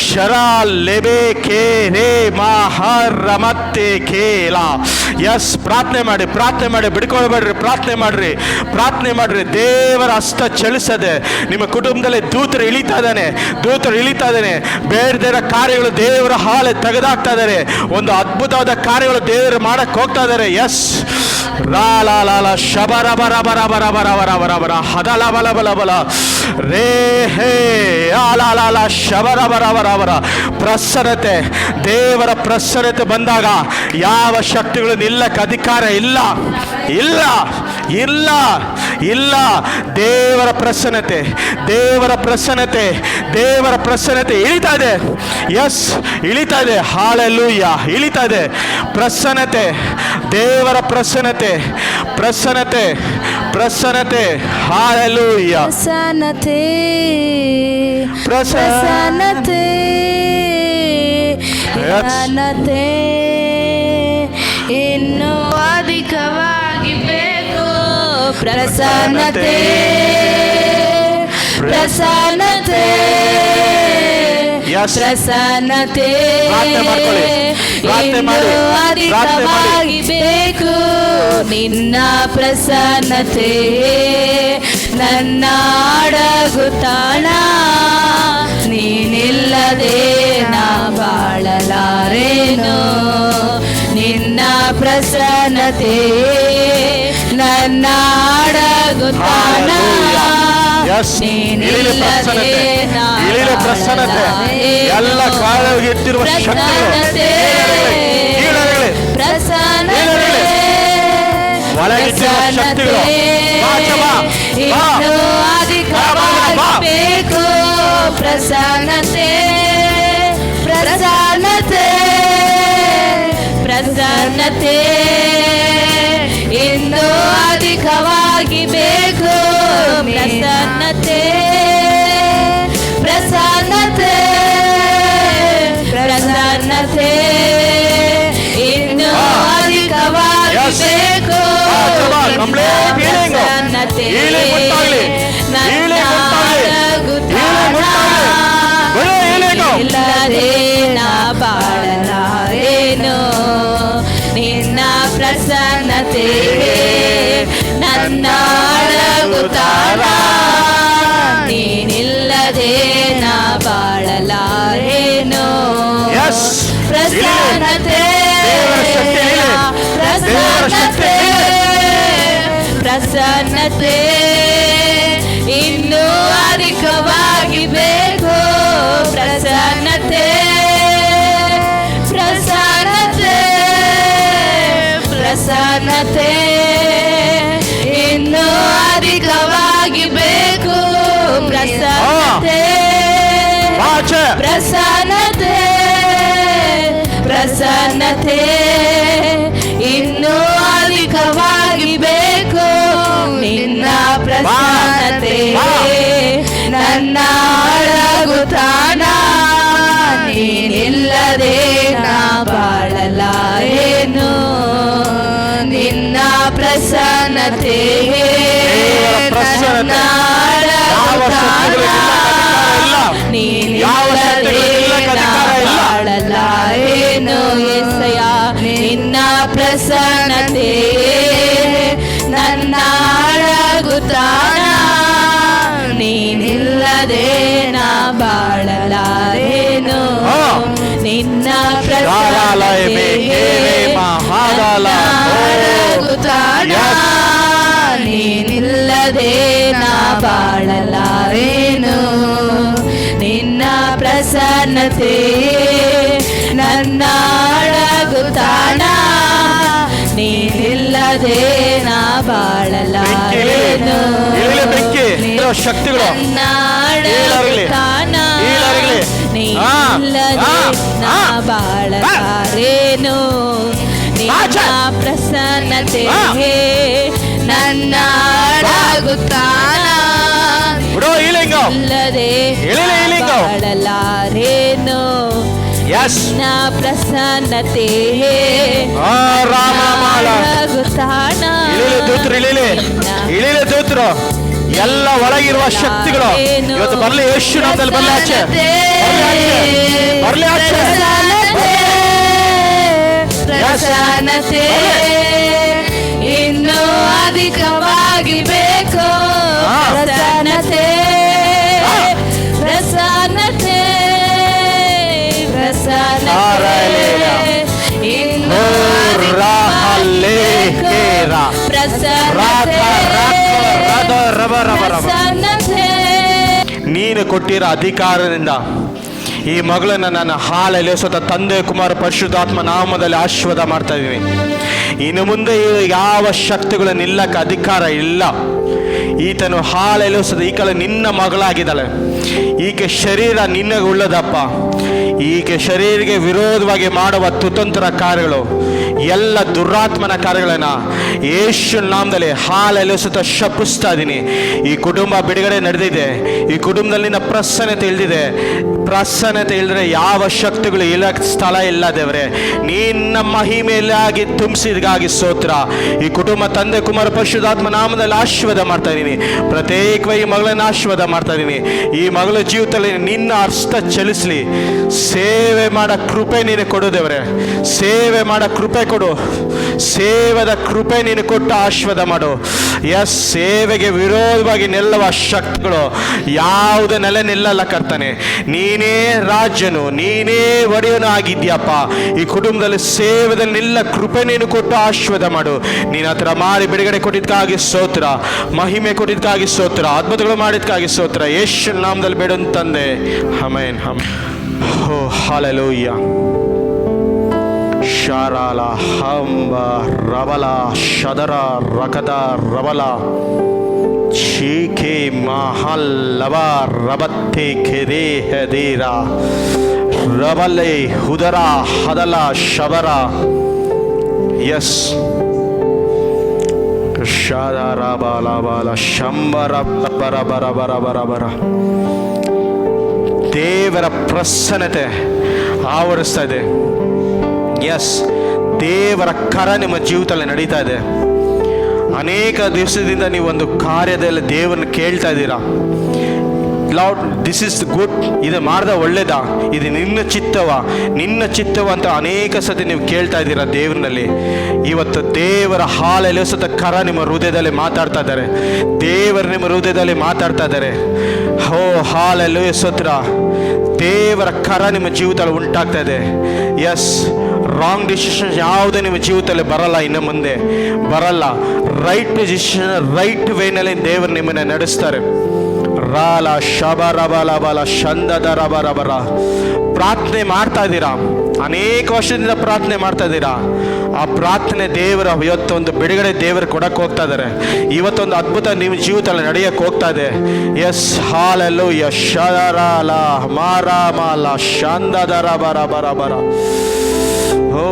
S1: ಶರಾ ಲೆಬೆ ಕೇ ರೇ ಮಹರ ಮತ್ತೆ ಕೇಲ. ಎಸ್, ಪ್ರಾರ್ಥನೆ ಮಾಡಿ ಬಿಡ್ಕೊಳ್ಬೇಡ್ರಿ. ಪ್ರಾರ್ಥನೆ ಮಾಡ್ರಿ. ದೇವರ ಹಸ್ತ ಚಲಿಸದೆ ನಿಮ್ಮ ಕುಟುಂಬದಲ್ಲಿ ದೂತರು ಇಳಿತಾ ಇದ್ದಾನೆ. ಬೇಡದಿರೋ ಕಾರ್ಯಗಳು ದೇವರ ಹಾಲೆ ತೆಗೆದಾಕ್ತಾ ಇದ್ದಾರೆ. ಒಂದು ಅದ್ಭುತವಾದ ಕಾರ್ಯಗಳು ದೇವರು ಮಾಡಕ್ಕೆ ಹೋಗ್ತಾ ಇದ್ದಾರೆ. ಎಸ್, ರಾಲಾಲ ಶಬರ ಬರ ಬರ ಬರ ಬರ ಬರ ಬರ ಬರ ಹದಲ ಬಲ ಬಲ ಬಲ ರೇ ಹೇ ಆಲಾಲ ಶಬರ ಬರ ಬರ ಬರ. ಪ್ರಸನ್ನತೆ, ದೇವರ ಪ್ರಸನ್ನತೆ ಬಂದಾಗ ಯಾವ ಶಕ್ತಿಗಳು ನಿಲ್ಲಕ್ಕೆ ಅಧಿಕಾರ ಇಲ್ಲ. ದೇವರ ಪ್ರಸನ್ನತೆ ಇಳಿತಾ ಇದೆ. ಎಸ್, ಇಳಿತಾ ಇದೆ. ಹಾಲೆಲೂಯ. ಇಳಿತಾ ಇದೆ ಪ್ರಸನ್ನತೆ, ದೇವರ ಪ್ರಸನ್ನತೆ. ಹಾಲೆಲೂಯ. ಪ್ರಸನ್ನತೆ
S2: ಇನ್ನೂ ಅಧಿಕವಾಗಿ ಬೇಕು.
S3: ಪ್ರಸನ್ನತೆ
S4: ಅಧಿಕವಾಗಿ ಬೇಕು. ನಿನ್ನ ಪ್ರಸನ್ನತೆ ನನ್ನ ಅಡಗುತ್ತಾಣ. ನೀನಿಲ್ಲದೆ ನಾ ಬಾಳಲಾರೇನು. ನಿನ್ನ ಪ್ರಸನ್ನತೆ ನನ್ನ ಅಡಗುತ್ತಾಣ.
S1: ಎಲ್ಲ ಕಾಲಿಟ್ಟಿರುವ ಶಕ್ತಿಗಳು
S4: ಬೇಕು. ಪ್ರಸನ್ನತೆ ಇನ್ನೂ ಅಧಿಕವಾಗಿ ಬೇಕು. ಪ್ರಸನ್ನತೆ ಇನ್ನೂ ಅಧಿಕವಾಗಿ ಬೇಕು. ಪ್ರಸನ್ನತೆ ಇಲ್ಲದೆ ನಾ ಬಾಳಲಾರೇನು. ನಿನ್ನ ಪ್ರಸನ್ನತೆ ನನ್ನ ಅಡಗುತ್ತಾಣ. ನೀನಿಲ್ಲದೆ ನಾ ಬಾಳಲಾರೇನು. ಪ್ರಸನ್ನತೆ ಪ್ರಸನ್ನತೆ ಇನ್ನೂ ಅಧಿಕವಾಗಿ ಬೇಕು. ಪ್ರಸನ್ನತೆ ಪ್ರಸನ್ನತೆ ಪ್ರಸನ್ನತೆ ಇನ್ನೂ ಅಧಿಕವಾಗಿ ಬೇಕು. ಪ್ರಸನ್ನತೆ
S1: ಆಚೆ
S4: ಪ್ರಸನ್ನತೆ ಪ್ರಸನ್ನತೆ ಇನ್ನೂ ಅಧಿಕವಾಗಿ ಬೇಕು. ನಿನ್ನ ಪ್ರಸನ್ನತೆ ನನ್ನ ಅಡಗುತಾಣ, ನೀನಿಲ್ಲದೆ ನಾ ಬಾಳಲಾರೇನು. ನಿನ್ನ ಪ್ರಸನ್ನತೆ ನನ್ನ ಅಡಗುತಾಣ, ನೀನಿಲ್ಲದೆ ನಾ ಬಾಳಲಾರೇನು. ಯೆಸಯ್ಯ ನಿನ್ನ ಪ್ರಸನ್ನತೆ ನನ್ನ ಅಡಗುತಾಣ, ನೀನಿಲ್ಲದೆ ನಾ ಬಾಳಲಾರೇನು. ನಿನ್ನ ಪ್ರಸನ್ನತೆ ಅಡಗುತಾಣ, ನೀನಿಲ್ಲದೆ ನಾ ಬಾಳಲಾರೇನು. ನಿನ್ನ ಪ್ರಸನ್ನತೆ ನನ್ನ ಅಡಗುತಾಣ, ನೀನಿಲ್ಲದೆ ನಾ ಬಾಳಲಾರೇನು.
S1: ಶಕ್ತಿಗಳು
S4: ನನ್ನ ಅಡಗುತಾಣ, ನೀನಿಲ್ಲದೆ ನಾ ಬಾಳಲಾರೇನು. ನಿನ್ನ ಪ್ರಸನ್ನತೆ ನನ್ನ ಅಡಗುತಾಣ, ಇಲ್ಲದೆ ಬಾಳಲಾರೇನು. ನಿನ್ನ ಪ್ರಸನ್ನತೆ ಅಡಗುತಾಣ,
S1: ದೂತರು ಎಲ್ಲ ಒಳಗಿರುವ ಶಕ್ತಿಗಳು ಇವತ್ತು ಬರಲಿ. ಯೇಸು ನಾಮದಲ್ಲಿ ಬರಲಿ ಆಚೆ, ಬರಲಿ ಆಚೆ.
S4: ಪ್ರಸನ್ನತೆ ಇನ್ನೂ ಅಧಿಕವಾಗಿ ಬೇಕು. ಪ್ರಸನ್ನತೆ ಪ್ರಸನ್ನತೆ ಪ್ರಸನ್ನತೆ ಇನ್ನೂ ಅಧಿಕವಾಗಿ ಬೇಕು. ಪ್ರಸನ್ನತೆ
S1: ನೀನು ಕೊಟ್ಟಿರೋ ಅಧಿಕಾರದಿಂದ ಈ ಮಗಳನ್ನು ನನ್ನ ಹಾಲಲ್ಲಿ ಸ್ವತಃ ತಂದೆ ಕುಮಾರ ಪರಿಶುದ್ಧಾತ್ಮ ನಾಮದಲ್ಲಿ ಆಶೀರ್ವಾದ ಮಾಡ್ತಾ ಇದ್ದೀನಿ. ಇನ್ನು ಮುಂದೆ ಯಾವ ಶಕ್ತಿಗಳು ನಿಲ್ಲಕ್ಕೆ ಅಧಿಕಾರ ಇಲ್ಲ. ಈತನು ಹಾಲಲ್ಲಿ ಸ್ವತಃ ಈ ಕಾಲ ನಿನ್ನ ಮಗಳಾಗಿದ್ದಾಳೆ. ಈಕೆ ಶರೀರ ನಿನಗೆ ಉಳ್ಳದಪ್ಪ. ಈಕೆ ಶರೀರಕ್ಕೆ ವಿರೋಧವಾಗಿ ಮಾಡುವ ಕುತಂತ್ರ ಕಾರ್ಯಗಳು, ಎಲ್ಲ ದುರಾತ್ಮನ ಕಾರ್ಯಗಳನ್ನ ಯೇಸು ನಾಮದಲ್ಲಿ ಹಾಲಲ್ಲಿ ಸ್ವತಃ ಶಪಿಸ್ತಾ ಇದ್ದೀನಿ. ಈ ಕುಟುಂಬ ಬಿಡುಗಡೆ ನಡೆದಿದೆ. ಈ ಕುಟುಂಬದಲ್ಲಿ ನಿನ್ನ ಪ್ರಸನ್ನತೆ ಇಳಿದಿದೆ. ಪ್ರಸನ್ನತೆ ಇಳಿದ್ರೆ ಯಾವ ಶಕ್ತಿಗಳು ಇಲ್ಲ ಸ್ಥಳ ಇಲ್ಲ ದೇವರೇ. ನಿನ್ನ ಮಹಿಮೆಯಾಗಿ ತುಂಬಿಸಿದಾಗಿ ಸ್ತೋತ್ರ. ಈ ಕುಟುಂಬ ತಂದೆ ಕುಮಾರ ಪರಿಶುದ್ಧಾತ್ಮ ನಾಮದಲ್ಲಿ ಆಶೀರ್ವಾದ ಮಾಡ್ತಾ ಇದ್ದೀನಿ. ಪ್ರತ್ಯೇಕವಾಗಿ ಮಗಳನ್ನ ಆಶೀರ್ವಾದ ಮಾಡ್ತಾ ಇದ್ದೀನಿ. ಈ ಮಗಳ ಜೀವಿತದಲ್ಲಿ ನಿನ್ನ ಹಸ್ತ ಚಲಿಸಲಿ. ಸೇವೆ ಮಾಡೋ ಕೃಪೆ ನೀನು ಕೊಡು ದೇವರೇ. ಸೇವೆ ಮಾಡೋ ಕೃಪೆ ಕೊಡು. ಸೇವೆದ ಕೃಪೆ ನೀನು ಕೊಟ್ಟು ಆಶೀರ್ವಾದ ಮಾಡು. ಸೇವೆಗೆ ವಿರೋಧವಾಗಿ ನಿಲ್ಲುವ ಶಕ್ತಿಗಳು ಯಾವುದೇ ನೆಲೆ ನಿಲ್ಲಲ್ಲ ಕರ್ತಾನೆ. ನೀನೇ ರಾಜನು, ನೀನೇ ಒಡೆಯನು ಆಗಿದ್ಯಪ್ಪ. ಈ ಕುಟುಂಬದಲ್ಲಿ ಸೇವೆದಲ್ಲಿ ನಿಲ್ಲ ಕೃಪೆ ನೀನು ಕೊಟ್ಟು ಆಶೀರ್ವಾದ ಮಾಡು. ನೀನು ಆ ಥರ ಮಾಡಿ ಬಿಡುಗಡೆ ಕೊಟ್ಟಿದ್ದಕ್ಕಾಗಿ ಸ್ತೋತ್ರ, ಮಹಿಮೆ ಕೊಟ್ಟಿದ್ದಕ್ಕಾಗಿ ಸ್ತೋತ್ರ, ಅದ್ಭುತಗಳು ಮಾಡಿದ್ದಕ್ಕಾಗಿ ಸ್ತೋತ್ರ. ಯೇಸು ನಾಮದಲ್ಲಿ ಬೇಡ ತಂದೆ. ಆಮೆನ್. ಓ ಹಲ್ಲೆಲೂಯಾ. ಶಾರಾಲ ಹಂಬ ರಬಲ ಶದರ ರಕದ ರಬಲ ಚೀಖೆ ಮಹಲ್ಲವ ರಬತ್ತೆ ಖೆದೆ ಹೆದೇರ ರಬಲೆ ಹುದರ ಹದಲ ಶಬರ. ಎಸ್ ಶಾದಾರ ಬಾಲ ಬಾಲ ಶಂಬರ ಬರ ಬರ ಬರ ಬರ ಬರ. ದೇವರ ಪ್ರಸನ್ನತೆ ಆವರಿಸ್ತಾ ಇದೆ. ಎಸ್, ದೇವರ ಕರ ನಿಮ್ಮ ಜೀವಿತದಲ್ಲಿ ನಡೀತಾ ಇದೆ. ಅನೇಕ ದಿವಸದಿಂದ ನೀವು ಒಂದು ಕಾರ್ಯದಲ್ಲಿ ದೇವರನ್ನು ಕೇಳ್ತಾ ಇದ್ದೀರಾ. ಲಾರ್ಡ್, ದಿಸ್ ಇಸ್ ಗುಡ್, ಇದು ಮಾಡ್ದ ಒಳ್ಳೇದಾ, ಇದು ನಿನ್ನ ಚಿತ್ತವ ಅಂತ ಅನೇಕ ಸತಿ ನೀವು ಕೇಳ್ತಾ ಇದ್ದೀರಾ ದೇವರಲ್ಲಿ. ಇವತ್ತು ದೇವರ ಹಾಲಲ್ಲಿ ಸತ ಕರ ನಿಮ್ಮ ಹೃದಯದಲ್ಲಿ ಮಾತಾಡ್ತಾ ಇದ್ದಾರೆ. ದೇವರು ನಿಮ್ಮ ಹೃದಯದಲ್ಲಿ ಮಾತಾಡ್ತಾ ಇದ್ದಾರೆ. ಹೋ ಹಾಲಲ್ಲಿ ಸ್ತೋತ್ರ. ದೇವರ ಕರ ನಿಮ್ಮ ಜೀವಿತದಲ್ಲಿ ಉಂಟಾಗ್ತಾ ಇದೆ. ಎಸ್, ರಾಂಗ್ ಡಿಸಿಷನ್ಸ್ ಯಾವುದೇ ನಿಮ್ಮ ಜೀವಿತದಲ್ಲಿ ಬರಲ್ಲ, ಇನ್ನು ಮುಂದೆ ಬರಲ್ಲ. ರೈಟ್ ಡಿಸಿಷನ್, ರೈಟ್ ವೇನಲ್ಲಿ ದೇವರು ನಿಮ್ಮನ್ನು ನಡೆಸ್ತಾರೆ. ರಾಲ ಶಬ ರಬ ಲಬಲ ಶಂದದ ರಬ ರಬರ. ಪ್ರಾರ್ಥನೆ ಮಾಡ್ತಾ ಇದ್ದೀರಾ, ಅನೇಕ ವರ್ಷದಿಂದ ಪ್ರಾರ್ಥನೆ ಮಾಡ್ತಾ ಇದ್ದೀರಾ. ಆ ಪ್ರಾರ್ಥನೆ ದೇವರ ಇವತ್ತೊಂದು ಬಿಡುಗಡೆ ದೇವರು ಕೊಡಕ್ಕೆ ಹೋಗ್ತಾ ಇದ್ದಾರೆ. ಇವತ್ತೊಂದು ಅದ್ಭುತ ನಿಮ್ಮ ಜೀವಿತದಲ್ಲಿ ನಡೆಯಕ್ಕೆ ಹೋಗ್ತಾ ಇದೆ. Yes, hallelujah. ಶರಲ ಮಾರಾಮಲ ಶಂದದರ ಬರ ಬರ ಬರ. ಓ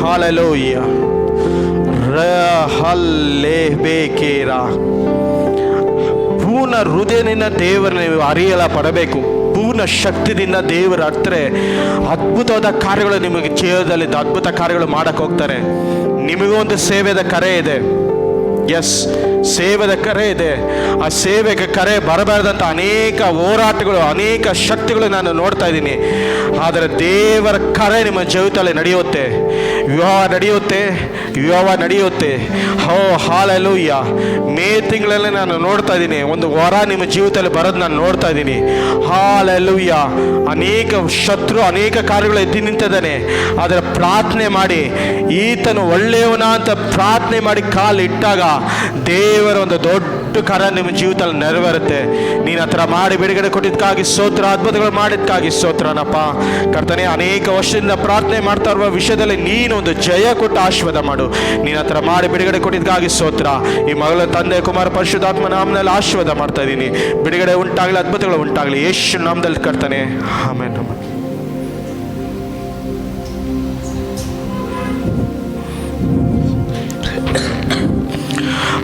S1: ಹಾಲೆಲೂಯ. ಹಲ್ಲೇ ಬೇಕೇರ. ಪೂರ್ಣ ಹೃದಯದಿಂದ ದೇವರನ್ನ ನೀವು ಅರಿಯಲ ಪಡಬೇಕು. ಪೂರ್ಣ ಶಕ್ತಿಯಿಂದ ದೇವರ ಹತ್ರ ಅದ್ಭುತವಾದ ಕಾರ್ಯಗಳು ನಿಮಗೆ ಜೀವನದಲ್ಲಿ ಅದ್ಭುತ ಕಾರ್ಯಗಳು ಮಾಡಕ್ಕೆ ಹೋಗ್ತಾರೆ. ನಿಮಗೂ ಒಂದು ಸೇವೆದ ಕರೆ ಇದೆ. ಎಸ್, ಸೇವೆದ ಕರೆ ಇದೆ. ಆ ಸೇವೆಗೆ ಕರೆ ಬರಬಾರ್ದಂಥ ಅನೇಕ ಹೋರಾಟಗಳು, ಅನೇಕ ಶಕ್ತಿಗಳು ನಾನು ನೋಡ್ತಾ ಇದ್ದೀನಿ. ಆದರೆ ದೇವರ ಕರೆ ನಿಮ್ಮ ಜೀವಿತದಲ್ಲಿ ನಡೆಯುತ್ತೆ. ವಿವಾಹ ನಡೆಯುತ್ತೆ, ವಿವಾಹ ನಡೆಯುತ್ತೆ. ಹೋ ಹಾಲೆಲೂಯ. ಮೇ ತಿಂಗಳಲ್ಲಿ ನಾನು ನೋಡ್ತಾ ಇದ್ದೀನಿ, ಒಂದು ವರ ನಿಮ್ಮ ಜೀವಿತದಲ್ಲಿ ಬರೋದು ನಾನು ನೋಡ್ತಾ ಇದ್ದೀನಿ. ಹಾಲೆಲೂಯ. ಅನೇಕ ಶತ್ರು ಅನೇಕ ಕಾರ್ಯಗಳು ಎದ್ದು ನಿಂತಿದ್ದಾನೆ. ಆದರೆ ಪ್ರಾರ್ಥನೆ ಮಾಡಿ, ಈತನು ಒಳ್ಳೆಯವನ ಅಂತ ಪ್ರಾರ್ಥನೆ ಮಾಡಿ ಕಾಲು ಇಟ್ಟಾಗ ದೇವರ ಒಂದು ದೊಡ್ಡ ಕರ ನಿಮ್ಮ ಜೀವಿತದಲ್ಲಿ ನೆರವೇರುತ್ತೆ. ನೀನು ಹತ್ರ ಮಾಡಿ ಬಿಡುಗಡೆ ಕೊಟ್ಟಿದ್ದಕ್ಕಾಗಿ ಸ್ತೋತ್ರ, ಅದ್ಭುತಗಳು ಮಾಡಿದ್ದಕ್ಕಾಗಿ ಸ್ತೋತ್ರನಪ್ಪ ಕರ್ತನೆ. ಅನೇಕ ವರ್ಷದಿಂದ ಪ್ರಾರ್ಥನೆ ಮಾಡ್ತಾ ಇರುವ ವಿಷಯದಲ್ಲಿ ನೀನು ಒಂದು ಜಯ ಕೊಟ್ಟು ಆಶೀರ್ವಾದ ಮಾಡು. ನೀನು ಹತ್ರ ಮಾಡಿ ಬಿಡುಗಡೆ ಕೊಟ್ಟಿದ್ದಕ್ಕಾಗಿ ಸ್ತೋತ್ರ. ಈ ಮಗಳ ತಂದೆ ಕುಮಾರ ಪರಿಶುದ್ಧಾತ್ಮ ನಾಮದಲ್ಲಿ ಆಶೀರ್ವಾದ ಮಾಡ್ತಾ ಇದ್ದೀನಿ. ಬಿಡುಗಡೆ ಉಂಟಾಗಲಿ, ಅದ್ಭುತಗಳು ಉಂಟಾಗಲಿ, ಯೇಸು ನಾಮದಲ್ಲಿ ಕರ್ತನೆ, ಆಮೆನ್.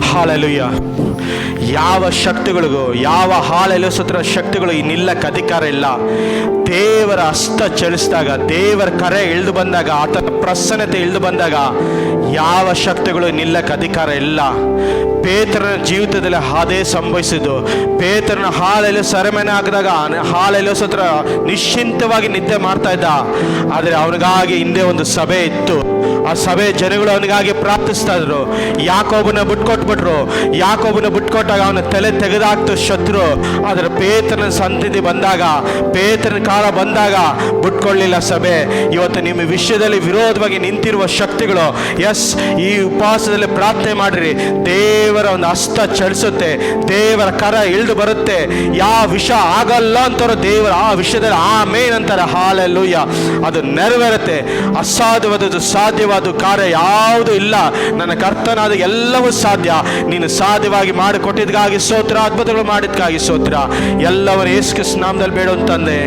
S1: ಹಾಲೆಲೂಯ. ಯಾವ ಶಕ್ತಿಗಳಿಗೂ, ಯಾವ ಹಾಲೆಲೂಸತ್ರ ಶಕ್ತಿಗಳು ನಿಲ್ಲಕ್ಕೆ ಅಧಿಕಾರ ಇಲ್ಲ. ದೇವರ ಹಸ್ತ ಚಲಿಸಿದಾಗ, ದೇವರ ಕರೆ ಇಳಿದು ಬಂದಾಗ, ಆತನ ಪ್ರಸನ್ನತೆ ಇಳಿದು ಬಂದಾಗ ಯಾವ ಶಕ್ತಿಗಳು ನಿಲ್ಲಕ್ಕೆ ಅಧಿಕಾರ ಇಲ್ಲ. ಪೇತ್ರನ ಜೀವಿತದಲ್ಲಿ ಅದೇ ಸಂಭವಿಸಿದ್ದು. ಪೇತ್ರನ ಹಾಲೆಲ್ಲ ಸೆರೆಮನೆ ಹಾಕಿದಾಗ ಹಾಲೆಲ್ಲೋಸತ್ರ ನಿಶ್ಚಿಂತವಾಗಿ ನಿದ್ದೆ ಮಾಡ್ತಾ ಇದ್ದ. ಆದರೆ ಅವನಿಗಾಗಿ ಹಿಂದೆ ಒಂದು ಸಭೆ ಇತ್ತು. ಆ ಸಭೆ ಜನಗಳು ಅವನಿಗಾಗಿ ಪ್ರಾರ್ಥಿಸ್ತಾ ಇದ್ರು. ಯಾಕೋಬನ ಬಿಟ್ಕೊಟ್ಬಿಟ್ರು. ಯಾಕೋಬನ ಬಿಟ್ಕೊಟ್ಟಾಗ ಅವನ ತಲೆ ತೆಗೆದಾಕ್ತು ಶತ್ರು. ಆದರೆ ಪೇತ್ರನ ಸಂತತಿ ಬಂದಾಗ, ಪೇತ್ರನ ಕಾಲ ಬಂದಾಗ ಬಿಟ್ಕೊಳ್ಳಿಲ್ಲ ಸಭೆ. ಇವತ್ತು ನಿಮ್ಮ ವಿಷಯದಲ್ಲಿ ವಿರೋಧವಾಗಿ ನಿಂತಿರುವ ಶಕ್ತಿಗಳು, ಎಸ್, ಈ ಉಪವಾಸದಲ್ಲಿ ಪ್ರಾರ್ಥನೆ ಮಾಡಿರಿ. ದೇವರ ಒಂದು ಹಸ್ತ ಚಲಿಸುತ್ತೆ, ದೇವರ ಕರ ಇಳಿದು ಬರುತ್ತೆ. ಯಾವ ವಿಷಯ ಆಗಲ್ಲ ಅಂತಾರೋ ದೇವರ ಆ ವಿಷಯದಲ್ಲಿ ಆಮೇನ್ ಅಂತಾರೆ. ಹಾಲೆಲೂಯ. ಅದು ನೆರವೇರುತ್ತೆ. ಅಸಾಧ್ಯವಾದದ್ದು ಸಾಧ್ಯವಾದ ಕಾರ್ಯ ಯಾವುದು ಇಲ್ಲ. ನನ್ನ ಕರ್ತನಾದ ಎಲ್ಲವೂ ಸಾಧ್ಯ. ನೀನು ಸಾಧ್ಯವಾಗಿ ಮಾಡಿಕೊಟ್ಟಿದ್ದಕ್ಕಾಗಿ ಸ್ತೋತ್ರ, ಅದ್ಭುತಗಳು ಮಾಡಿದ್ದಕ್ಕಾಗಿ ಸ್ತೋತ್ರ. ಎಲ್ಲವನ್ನ ಯೇಸು ಕ್ರಿಸ್ತನ ನಾಮದಲ್ಲಿ ಬೇಡ ತಂದೆ.